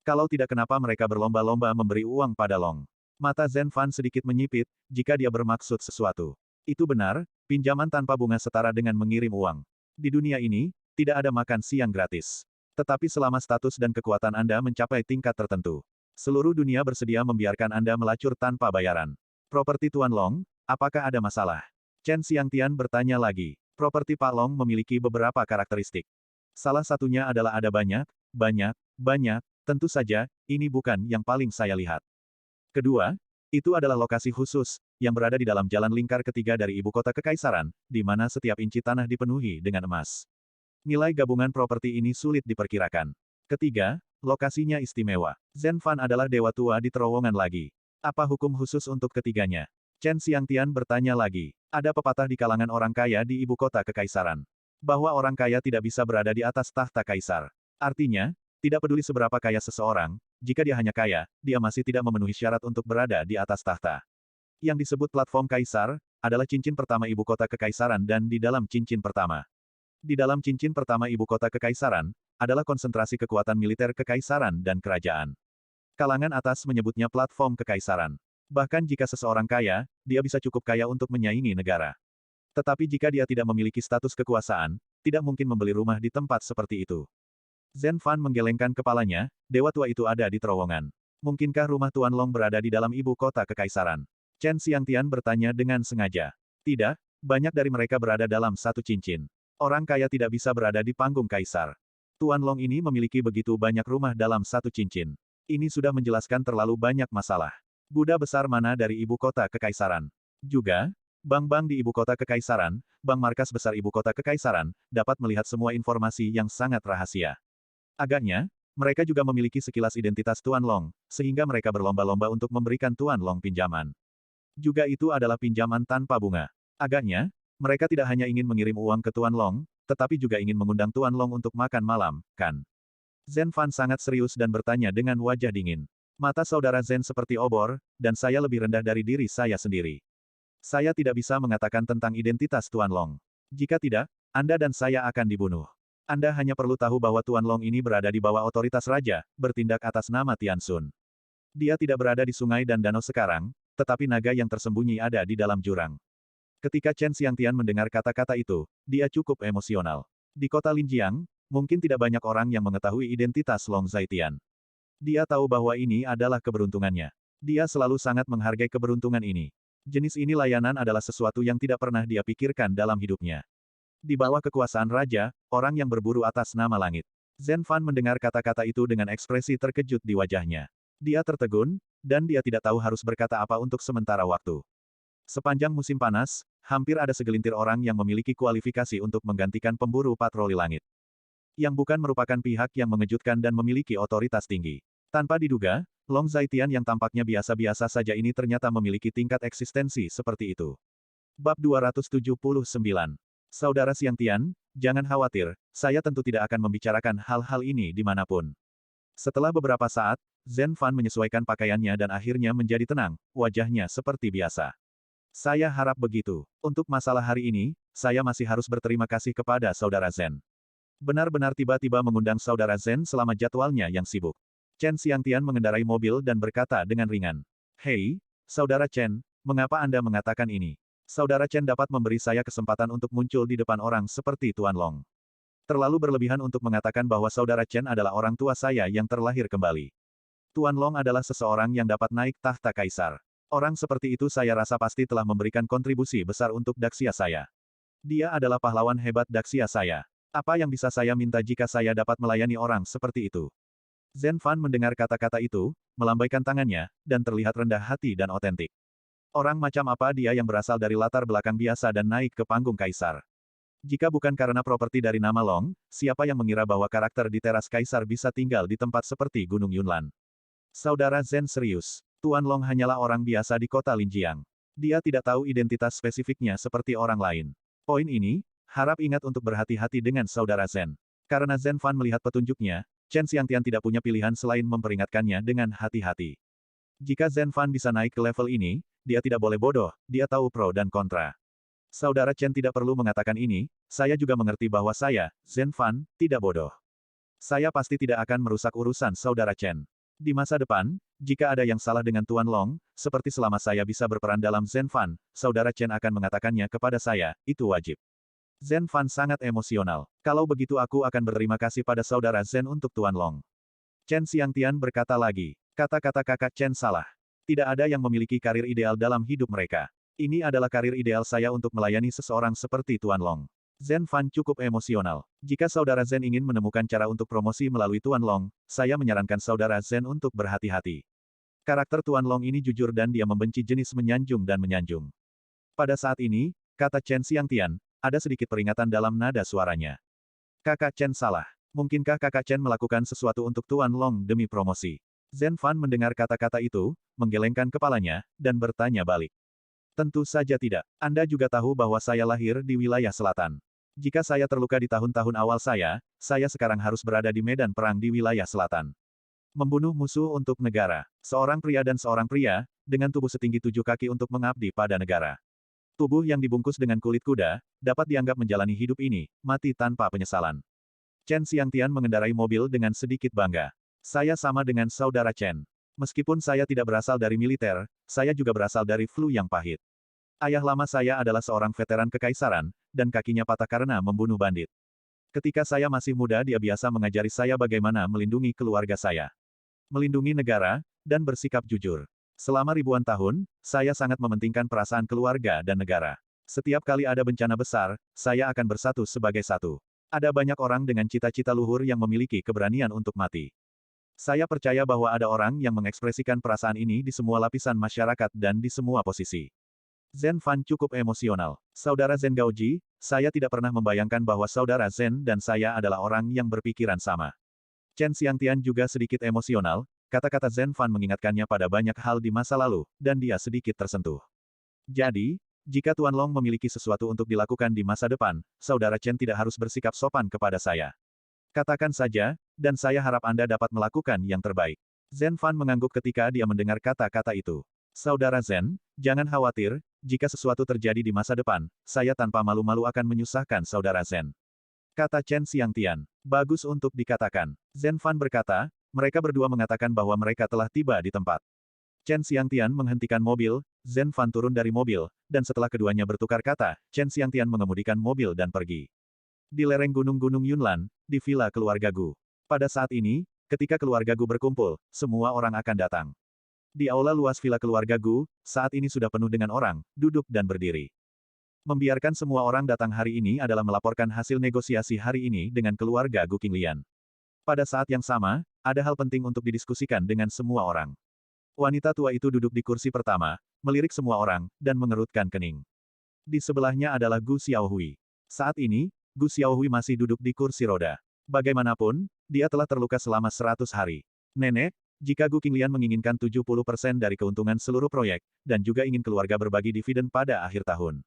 Kalau tidak kenapa mereka berlomba-lomba memberi uang pada Long. Mata Zhen Fan sedikit menyipit, jika dia bermaksud sesuatu. Itu benar, pinjaman tanpa bunga setara dengan mengirim uang. Di dunia ini, tidak ada makan siang gratis. Tetapi selama status dan kekuatan Anda mencapai tingkat tertentu, seluruh dunia bersedia membiarkan Anda melacur tanpa bayaran. Properti Tuan Long, apakah ada masalah? Chen Xiangtian bertanya lagi. Properti Pak Long memiliki beberapa karakteristik. Salah satunya adalah ada banyak, tentu saja, ini bukan yang paling saya lihat. Kedua, itu adalah lokasi khusus, yang berada di dalam jalan lingkar ketiga dari ibu kota kekaisaran, di mana setiap inci tanah dipenuhi dengan emas. Nilai gabungan properti ini sulit diperkirakan. Ketiga, lokasinya istimewa. Zhen Fan adalah dewa tua di terowongan lagi. Apa hukum khusus untuk ketiganya? Chen Xiangtian bertanya lagi. Ada pepatah di kalangan orang kaya di ibu kota kekaisaran. Bahwa orang kaya tidak bisa berada di atas tahta kaisar. Artinya, tidak peduli seberapa kaya seseorang, jika dia hanya kaya, dia masih tidak memenuhi syarat untuk berada di atas tahta. Yang disebut platform kaisar, adalah cincin pertama ibu kota kekaisaran dan di dalam cincin pertama. Di dalam cincin pertama ibu kota kekaisaran, adalah konsentrasi kekuatan militer kekaisaran dan kerajaan. Kalangan atas menyebutnya platform kekaisaran. Bahkan jika seseorang kaya, dia bisa cukup kaya untuk menyaingi negara. Tetapi jika dia tidak memiliki status kekuasaan, tidak mungkin membeli rumah di tempat seperti itu. Zhen Fan menggelengkan kepalanya, dewa tua itu ada di terowongan. Mungkinkah rumah Tuan Long berada di dalam ibu kota kekaisaran? Chen Xiangtian bertanya dengan sengaja. Tidak, banyak dari mereka berada dalam satu cincin. Orang kaya tidak bisa berada di panggung kaisar. Tuan Long ini memiliki begitu banyak rumah dalam satu cincin. Ini sudah menjelaskan terlalu banyak masalah. Buddha besar mana dari ibu kota kekaisaran? Juga, bank-bank di ibu kota kekaisaran, bank markas besar ibu kota kekaisaran, dapat melihat semua informasi yang sangat rahasia. Agaknya, mereka juga memiliki sekilas identitas Tuan Long, sehingga mereka berlomba-lomba untuk memberikan Tuan Long pinjaman. Juga itu adalah pinjaman tanpa bunga. Agaknya, mereka tidak hanya ingin mengirim uang ke Tuan Long, tetapi juga ingin mengundang Tuan Long untuk makan malam, kan? Zhen Fan sangat serius dan bertanya dengan wajah dingin. Mata saudara Zhen seperti obor, dan saya lebih rendah dari diri saya sendiri. Saya tidak bisa mengatakan tentang identitas Tuan Long. Jika tidak, Anda dan saya akan dibunuh. Anda hanya perlu tahu bahwa Tuan Long ini berada di bawah otoritas raja, bertindak atas nama Tian Xun. Dia tidak berada di sungai dan danau sekarang, tetapi naga yang tersembunyi ada di dalam jurang. Ketika Chen Xiangtian mendengar kata-kata itu, dia cukup emosional. Di kota Linjiang, mungkin tidak banyak orang yang mengetahui identitas Long Zaitian. Dia tahu bahwa ini adalah keberuntungannya. Dia selalu sangat menghargai keberuntungan ini. Jenis ini layanan adalah sesuatu yang tidak pernah dia pikirkan dalam hidupnya. Di bawah kekuasaan raja, orang yang berburu atas nama langit. Zhen Fan mendengar kata-kata itu dengan ekspresi terkejut di wajahnya. Dia tertegun, dan dia tidak tahu harus berkata apa untuk sementara waktu. Sepanjang musim panas, hampir ada segelintir orang yang memiliki kualifikasi untuk menggantikan pemburu patroli langit. Yang bukan merupakan pihak yang mengejutkan dan memiliki otoritas tinggi. Tanpa diduga, Long Zaitian yang tampaknya biasa-biasa saja ini ternyata memiliki tingkat eksistensi seperti itu. Bab 279. Saudara Xiangtian, jangan khawatir, saya tentu tidak akan membicarakan hal-hal ini dimanapun. Setelah beberapa saat, Zhen Fan menyesuaikan pakaiannya dan akhirnya menjadi tenang, wajahnya seperti biasa. Saya harap begitu. Untuk masalah hari ini, saya masih harus berterima kasih kepada saudara Zhen. Benar-benar tiba-tiba mengundang saudara Zhen selama jadwalnya yang sibuk. Chen Xiangtian mengendarai mobil dan berkata dengan ringan. Hei, saudara Chen, mengapa Anda mengatakan ini? Saudara Chen dapat memberi saya kesempatan untuk muncul di depan orang seperti Tuan Long. Terlalu berlebihan untuk mengatakan bahwa saudara Chen adalah orang tua saya yang terlahir kembali. Tuan Long adalah seseorang yang dapat naik tahta kaisar. Orang seperti itu saya rasa pasti telah memberikan kontribusi besar untuk Daxia saya. Dia adalah pahlawan hebat Daxia saya. Apa yang bisa saya minta jika saya dapat melayani orang seperti itu? Zhen Fan mendengar kata-kata itu, melambaikan tangannya, dan terlihat rendah hati dan otentik. Orang macam apa dia yang berasal dari latar belakang biasa dan naik ke panggung kaisar? Jika bukan karena properti dari nama Long, siapa yang mengira bahwa karakter di teras kaisar bisa tinggal di tempat seperti Gunung Yunlan? Saudara Zhen serius. Tuan Long hanyalah orang biasa di kota Linjiang. Dia tidak tahu identitas spesifiknya seperti orang lain. Poin ini, harap ingat untuk berhati-hati dengan saudara Zhen. Karena Zhen Fan melihat petunjuknya, Chen Xiangtian tidak punya pilihan selain memperingatkannya dengan hati-hati. Jika Zhen Fan bisa naik ke level ini, dia tidak boleh bodoh, dia tahu pro dan kontra. Saudara Chen tidak perlu mengatakan ini, saya juga mengerti bahwa saya, Zhen Fan, tidak bodoh. Saya pasti tidak akan merusak urusan saudara Chen. Di masa depan, jika ada yang salah dengan Tuan Long, seperti selama saya bisa berperan dalam Zhen Fan, saudara Chen akan mengatakannya kepada saya, itu wajib. Zhen Fan sangat emosional. Kalau begitu aku akan berterima kasih pada saudara Zhen untuk Tuan Long. Chen Xiangtian berkata lagi. Kata-kata kakak Chen salah. Tidak ada yang memiliki karir ideal dalam hidup mereka. Ini adalah karir ideal saya untuk melayani seseorang seperti Tuan Long. Zhen Fan cukup emosional. Jika saudara Zhen ingin menemukan cara untuk promosi melalui Tuan Long, saya menyarankan saudara Zhen untuk berhati-hati. Karakter Tuan Long ini jujur dan dia membenci jenis menyanjung dan menyanjung. Pada saat ini, kata Chen Xiangtian, ada sedikit peringatan dalam nada suaranya. Kakak Chen salah. Mungkinkah kakak Chen melakukan sesuatu untuk Tuan Long demi promosi? Zhen Fan mendengar kata-kata itu, menggelengkan kepalanya, dan bertanya balik. Tentu saja tidak. Anda juga tahu bahwa saya lahir di wilayah selatan. Jika saya terluka di tahun-tahun awal saya sekarang harus berada di medan perang di wilayah selatan. Membunuh musuh untuk negara. Seorang pria dan seorang pria, dengan tubuh setinggi 7 kaki untuk mengabdi pada negara. Tubuh yang dibungkus dengan kulit kuda, dapat dianggap menjalani hidup ini, mati tanpa penyesalan. Chen Xiangtian mengendarai mobil dengan sedikit bangga. Saya sama dengan saudara Chen. Meskipun saya tidak berasal dari militer, saya juga berasal dari flu yang pahit. Ayah lama saya adalah seorang veteran kekaisaran, dan kakinya patah karena membunuh bandit. Ketika saya masih muda dia biasa mengajari saya bagaimana melindungi keluarga saya. Melindungi negara, dan bersikap jujur. Selama ribuan tahun, saya sangat mementingkan perasaan keluarga dan negara. Setiap kali ada bencana besar, saya akan bersatu sebagai satu. Ada banyak orang dengan cita-cita luhur yang memiliki keberanian untuk mati. Saya percaya bahwa ada orang yang mengekspresikan perasaan ini di semua lapisan masyarakat dan di semua posisi. Zhen Fan cukup emosional. Saudara Zhen Gaoji, saya tidak pernah membayangkan bahwa saudara Zhen dan saya adalah orang yang berpikiran sama. Chen Xiangtian juga sedikit emosional, kata-kata Zhen Fan mengingatkannya pada banyak hal di masa lalu, dan dia sedikit tersentuh. Jadi, jika Tuan Long memiliki sesuatu untuk dilakukan di masa depan, saudara Chen tidak harus bersikap sopan kepada saya. Katakan saja, dan saya harap Anda dapat melakukan yang terbaik. Zhen Fan mengangguk ketika dia mendengar kata-kata itu. Saudara Zhen, jangan khawatir, jika sesuatu terjadi di masa depan, saya tanpa malu-malu akan menyusahkan saudara Zhen. Kata Chen Xiangtian. Bagus untuk dikatakan. Zhen Fan berkata, mereka berdua mengatakan bahwa mereka telah tiba di tempat. Chen Xiangtian menghentikan mobil, Zhen Fan turun dari mobil, dan setelah keduanya bertukar kata, Chen Xiangtian mengemudikan mobil dan pergi. Di lereng gunung-gunung Yunlan, di villa keluarga Gu. Pada saat ini, ketika keluarga Gu berkumpul, semua orang akan datang. Di aula luas villa keluarga Gu, saat ini sudah penuh dengan orang, duduk dan berdiri. Membiarkan semua orang datang hari ini adalah melaporkan hasil negosiasi hari ini dengan keluarga Gu Qinglian. Pada saat yang sama, ada hal penting untuk didiskusikan dengan semua orang. Wanita tua itu duduk di kursi pertama, melirik semua orang, dan mengerutkan kening. Di sebelahnya adalah Gu Xiaohui. Saat ini, Gu Xiaohui masih duduk di kursi roda. Bagaimanapun, dia telah terluka selama 100 hari. Nenek, jika Gu Qinglian menginginkan 70% dari keuntungan seluruh proyek, dan juga ingin keluarga berbagi dividen pada akhir tahun.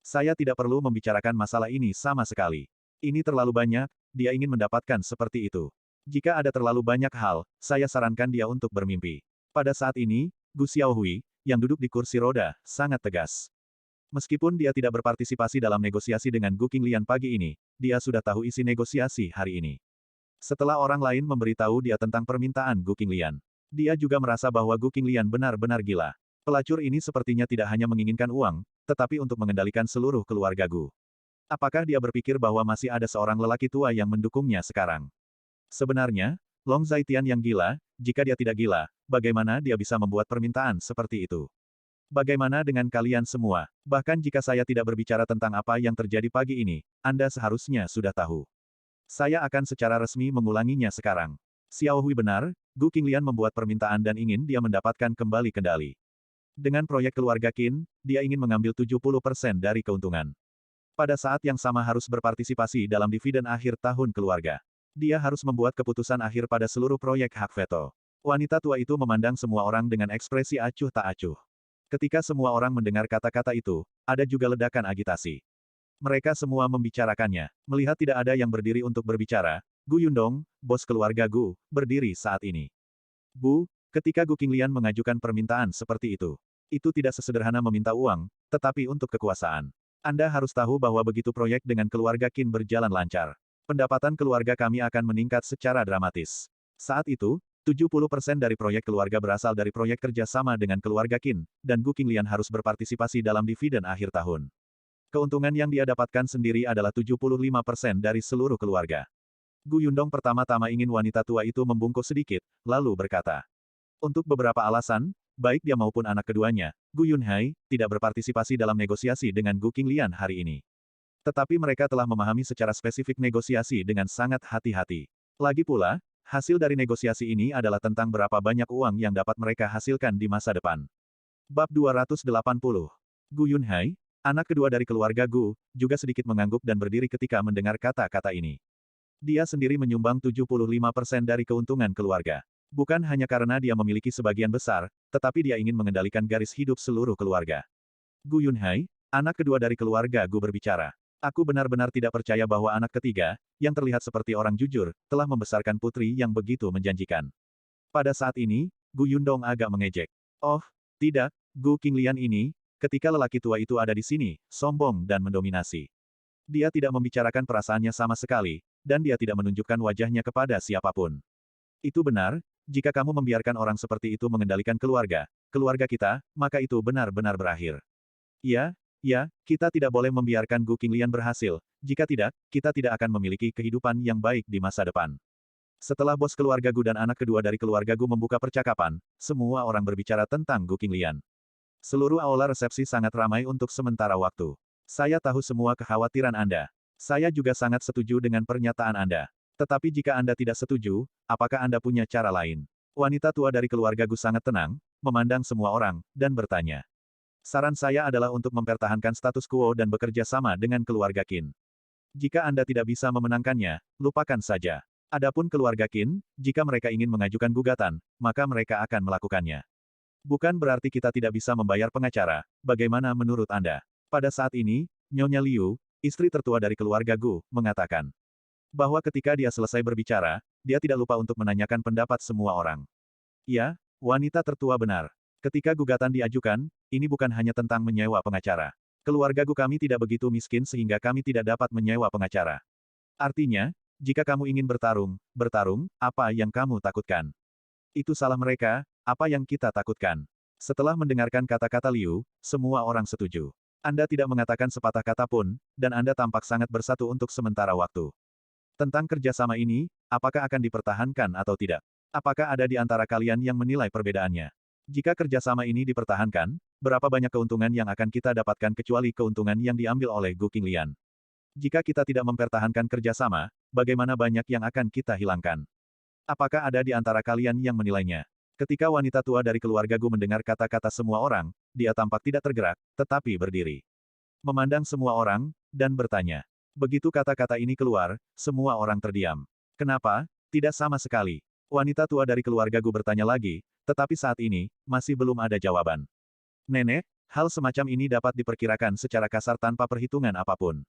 Saya tidak perlu membicarakan masalah ini sama sekali. Ini terlalu banyak, dia ingin mendapatkan seperti itu. Jika ada terlalu banyak hal, saya sarankan dia untuk bermimpi. Pada saat ini, Gu Xiaohui, yang duduk di kursi roda, sangat tegas. Meskipun dia tidak berpartisipasi dalam negosiasi dengan Gu Qinglian pagi ini, dia sudah tahu isi negosiasi hari ini. Setelah orang lain memberitahu dia tentang permintaan Gu Qinglian, dia juga merasa bahwa Gu Qinglian benar-benar gila. Pelacur ini sepertinya tidak hanya menginginkan uang, tetapi untuk mengendalikan seluruh keluarga Gu. Apakah dia berpikir bahwa masih ada seorang lelaki tua yang mendukungnya sekarang? Sebenarnya, Long Zaitian yang gila, jika dia tidak gila, bagaimana dia bisa membuat permintaan seperti itu? Bagaimana dengan kalian semua? Bahkan jika saya tidak berbicara tentang apa yang terjadi pagi ini, Anda seharusnya sudah tahu. Saya akan secara resmi mengulanginya sekarang. Xiaohui benar, Gu Qinglian membuat permintaan dan ingin dia mendapatkan kembali kendali. Dengan proyek keluarga Qin, dia ingin mengambil 70% dari keuntungan. Pada saat yang sama harus berpartisipasi dalam dividen akhir tahun keluarga. Dia harus membuat keputusan akhir pada seluruh proyek hak veto. Wanita tua itu memandang semua orang dengan ekspresi acuh tak acuh. Ketika semua orang mendengar kata-kata itu, ada juga ledakan agitasi. Mereka semua membicarakannya. Melihat tidak ada yang berdiri untuk berbicara, Gu Yundong, bos keluarga Gu, berdiri saat ini. Bu, ketika Gu Qinglian mengajukan permintaan seperti itu tidak sesederhana meminta uang, tetapi untuk kekuasaan. Anda harus tahu bahwa begitu proyek dengan keluarga Qin berjalan lancar, pendapatan keluarga kami akan meningkat secara dramatis. Saat itu, 70% dari proyek keluarga berasal dari proyek kerja sama dengan keluarga Qin, dan Gu Qinglian harus berpartisipasi dalam dividen akhir tahun. Keuntungan yang dia dapatkan sendiri adalah 75% dari seluruh keluarga. Gu Yundong pertama-tama ingin wanita tua itu membungkuk sedikit, lalu berkata. Untuk beberapa alasan, baik dia maupun anak keduanya, Gu Yunhai, tidak berpartisipasi dalam negosiasi dengan Gu Qinglian hari ini. Tetapi mereka telah memahami secara spesifik negosiasi dengan sangat hati-hati. Lagi pula, hasil dari negosiasi ini adalah tentang berapa banyak uang yang dapat mereka hasilkan di masa depan. Bab 280. Gu Yunhai, anak kedua dari keluarga Gu, juga sedikit mengangguk dan berdiri ketika mendengar kata-kata ini. Dia sendiri menyumbang 75% dari keuntungan keluarga. Bukan hanya karena dia memiliki sebagian besar, tetapi dia ingin mengendalikan garis hidup seluruh keluarga. Gu Yunhai, anak kedua dari keluarga Gu berbicara. Aku benar-benar tidak percaya bahwa anak ketiga, yang terlihat seperti orang jujur, telah membesarkan putri yang begitu menjanjikan. Pada saat ini, Gu Yundong agak mengejek. Oh, tidak, Gu Qinglian ini, ketika lelaki tua itu ada di sini, sombong dan mendominasi. Dia tidak membicarakan perasaannya sama sekali, dan dia tidak menunjukkan wajahnya kepada siapapun. Itu benar, jika kamu membiarkan orang seperti itu mengendalikan keluarga kita, maka itu benar-benar berakhir. Ya, kita tidak boleh membiarkan Gu Qinglian berhasil, jika tidak, kita tidak akan memiliki kehidupan yang baik di masa depan. Setelah bos keluarga Gu dan anak kedua dari keluarga Gu membuka percakapan, semua orang berbicara tentang Gu Qinglian. Seluruh aula resepsi sangat ramai untuk sementara waktu. Saya tahu semua kekhawatiran Anda. Saya juga sangat setuju dengan pernyataan Anda. Tetapi jika Anda tidak setuju, apakah Anda punya cara lain? Wanita tua dari keluarga Gu sangat tenang, memandang semua orang, dan bertanya. Saran saya adalah untuk mempertahankan status quo dan bekerja sama dengan keluarga Qin. Jika Anda tidak bisa memenangkannya, lupakan saja. Adapun keluarga Qin, jika mereka ingin mengajukan gugatan, maka mereka akan melakukannya. Bukan berarti kita tidak bisa membayar pengacara, bagaimana menurut Anda? Pada saat ini, Nyonya Liu, istri tertua dari keluarga Gu, mengatakan bahwa ketika dia selesai berbicara, dia tidak lupa untuk menanyakan pendapat semua orang. Ya, wanita tertua benar. Ketika gugatan diajukan, ini bukan hanya tentang menyewa pengacara. Keluarga Gu kami tidak begitu miskin sehingga kami tidak dapat menyewa pengacara. Artinya, jika kamu ingin bertarung, apa yang kamu takutkan? Itu salah mereka, apa yang kita takutkan? Setelah mendengarkan kata-kata Liu, semua orang setuju. Anda tidak mengatakan sepatah kata pun, dan Anda tampak sangat bersatu untuk sementara waktu. Tentang kerjasama ini, apakah akan dipertahankan atau tidak? Apakah ada di antara kalian yang menilai perbedaannya? Jika kerjasama ini dipertahankan, berapa banyak keuntungan yang akan kita dapatkan kecuali keuntungan yang diambil oleh Gu Qinglian? Jika kita tidak mempertahankan kerjasama, bagaimana banyak yang akan kita hilangkan? Apakah ada di antara kalian yang menilainya? Ketika wanita tua dari keluarga Gu mendengar kata-kata semua orang, dia tampak tidak tergerak, tetapi berdiri. Memandang semua orang, dan bertanya. Begitu kata-kata ini keluar, semua orang terdiam. Kenapa? Tidak sama sekali. Wanita tua dari keluarga Gu bertanya lagi, tetapi saat ini, masih belum ada jawaban. Nenek, hal semacam ini dapat diperkirakan secara kasar tanpa perhitungan apapun.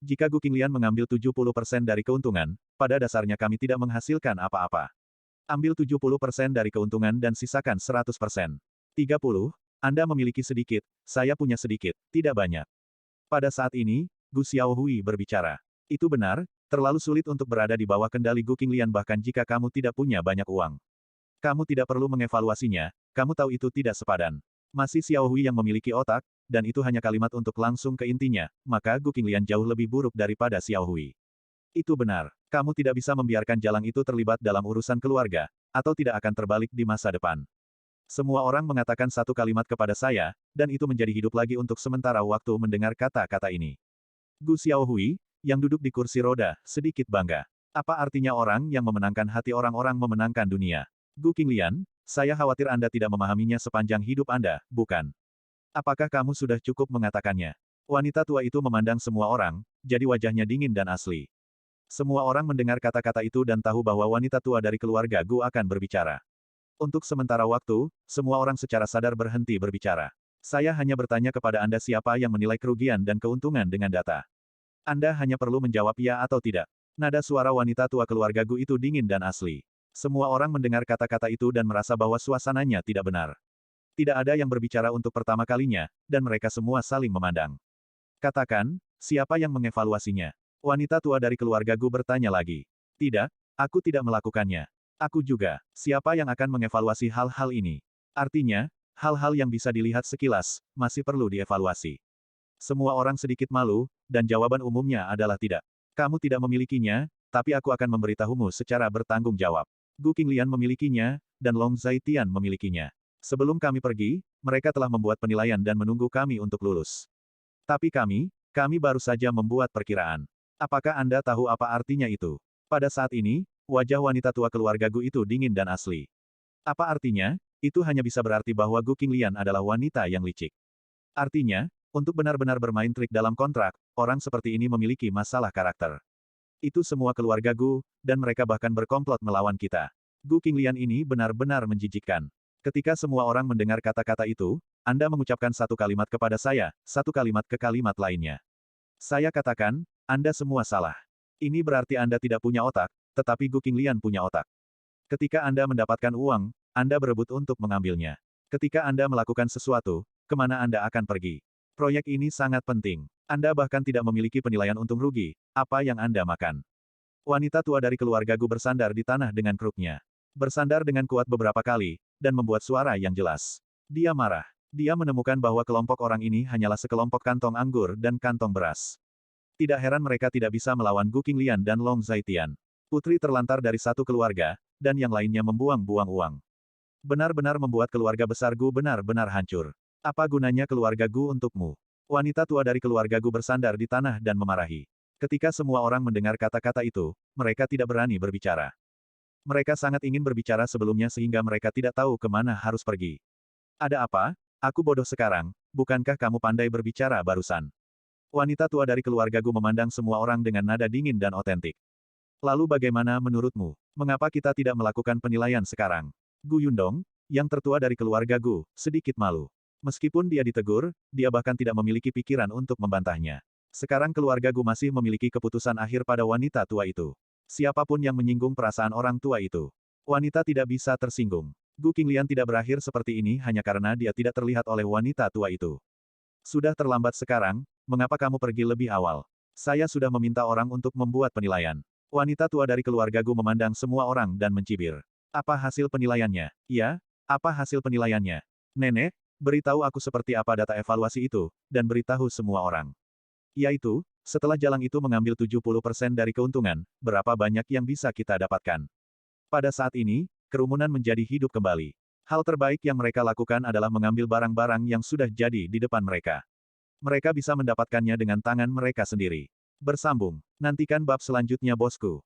Jika Gu Qinglian mengambil 70% dari keuntungan, pada dasarnya kami tidak menghasilkan apa-apa. Ambil 70% dari keuntungan dan sisakan 100%. 30, Anda memiliki sedikit, saya punya sedikit, tidak banyak. Pada saat ini, Gu Xiaohui berbicara. Itu benar, terlalu sulit untuk berada di bawah kendali Gu Qinglian bahkan jika kamu tidak punya banyak uang. Kamu tidak perlu mengevaluasinya, kamu tahu itu tidak sepadan. Masih Xiaohui yang memiliki otak, dan itu hanya kalimat untuk langsung ke intinya, maka Gu Qinglian jauh lebih buruk daripada Xiaohui. Itu benar. Kamu tidak bisa membiarkan Jalang itu terlibat dalam urusan keluarga, atau tidak akan terbalik di masa depan. Semua orang mengatakan satu kalimat kepada saya, dan itu menjadi hidup lagi untuk sementara waktu mendengar kata-kata ini. Gu Xiaohui, yang duduk di kursi roda, sedikit bangga. Apa artinya orang yang memenangkan hati orang-orang memenangkan dunia? Gu Qinglian, saya khawatir Anda tidak memahaminya sepanjang hidup Anda, bukan? Apakah kamu sudah cukup mengatakannya? Wanita tua itu memandang semua orang, jadi wajahnya dingin dan asli. Semua orang mendengar kata-kata itu dan tahu bahwa wanita tua dari keluarga Gu akan berbicara. Untuk sementara waktu, semua orang secara sadar berhenti berbicara. Saya hanya bertanya kepada Anda siapa yang menilai kerugian dan keuntungan dengan data. Anda hanya perlu menjawab ya atau tidak. Nada suara wanita tua keluarga Gu itu dingin dan asli. Semua orang mendengar kata-kata itu dan merasa bahwa suasananya tidak benar. Tidak ada yang berbicara untuk pertama kalinya, dan mereka semua saling memandang. Katakan, siapa yang mengevaluasinya? Wanita tua dari keluarga Gu bertanya lagi. Tidak, aku tidak melakukannya. Aku juga. Siapa yang akan mengevaluasi hal-hal ini? Artinya, hal-hal yang bisa dilihat sekilas, masih perlu dievaluasi. Semua orang sedikit malu, dan jawaban umumnya adalah tidak. Kamu tidak memilikinya, tapi aku akan memberitahumu secara bertanggung jawab. Gu Qinglian memilikinya, dan Long Zaitian memilikinya. Sebelum kami pergi, mereka telah membuat penilaian dan menunggu kami untuk lulus. Tapi kami baru saja membuat perkiraan. Apakah Anda tahu apa artinya itu? Pada saat ini, wajah wanita tua keluarga Gu itu dingin dan asli. Apa artinya? Itu hanya bisa berarti bahwa Gu Qinglian adalah wanita yang licik. Artinya, untuk benar-benar bermain trik dalam kontrak, orang seperti ini memiliki masalah karakter. Itu semua keluarga Gu, dan mereka bahkan berkomplot melawan kita. Gu Qinglian ini benar-benar menjijikkan. Ketika semua orang mendengar kata-kata itu, Anda mengucapkan satu kalimat kepada saya, satu kalimat ke kalimat lainnya. Saya katakan, Anda semua salah. Ini berarti Anda tidak punya otak, tetapi Gu Qinglian punya otak. Ketika Anda mendapatkan uang, Anda berebut untuk mengambilnya. Ketika Anda melakukan sesuatu, kemana Anda akan pergi? Proyek ini sangat penting. Anda bahkan tidak memiliki penilaian untung rugi, apa yang Anda makan. Wanita tua dari keluarga Gu bersandar di tanah dengan kruknya. Bersandar dengan kuat beberapa kali, dan membuat suara yang jelas. Dia marah. Dia menemukan bahwa kelompok orang ini hanyalah sekelompok kantong anggur dan kantong beras. Tidak heran mereka tidak bisa melawan Gu Qinglian dan Long Zaitian. Putri terlantar dari satu keluarga, dan yang lainnya membuang-buang uang. Benar-benar membuat keluarga besar Gu benar-benar hancur. Apa gunanya keluarga Gu untukmu? Wanita tua dari keluarga Gu bersandar di tanah dan memarahi. Ketika semua orang mendengar kata-kata itu, mereka tidak berani berbicara. Mereka sangat ingin berbicara sebelumnya sehingga mereka tidak tahu kemana harus pergi. Ada apa? Aku bodoh sekarang, bukankah kamu pandai berbicara barusan? Wanita tua dari keluarga Gu memandang semua orang dengan nada dingin dan otentik. Lalu bagaimana menurutmu? Mengapa kita tidak melakukan penilaian sekarang? Gu Yundong, yang tertua dari keluarga Gu, sedikit malu. Meskipun dia ditegur, dia bahkan tidak memiliki pikiran untuk membantahnya. Sekarang keluarga Gu masih memiliki keputusan akhir pada wanita tua itu. Siapapun yang menyinggung perasaan orang tua itu. Wanita tidak bisa tersinggung. Gu Qinglian tidak berakhir seperti ini hanya karena dia tidak terlihat oleh wanita tua itu. Sudah terlambat sekarang, mengapa kamu pergi lebih awal? Saya sudah meminta orang untuk membuat penilaian. Wanita tua dari keluarga Gu memandang semua orang dan mencibir. Apa hasil penilaiannya? Ya, apa hasil penilaiannya? Nenek, beritahu aku seperti apa data evaluasi itu, dan beritahu semua orang. Yaitu, setelah jalang itu mengambil 70% dari keuntungan, berapa banyak yang bisa kita dapatkan. Pada saat ini, kerumunan menjadi hidup kembali. Hal terbaik yang mereka lakukan adalah mengambil barang-barang yang sudah jadi di depan mereka. Mereka bisa mendapatkannya dengan tangan mereka sendiri. Bersambung. Nantikan bab selanjutnya bosku.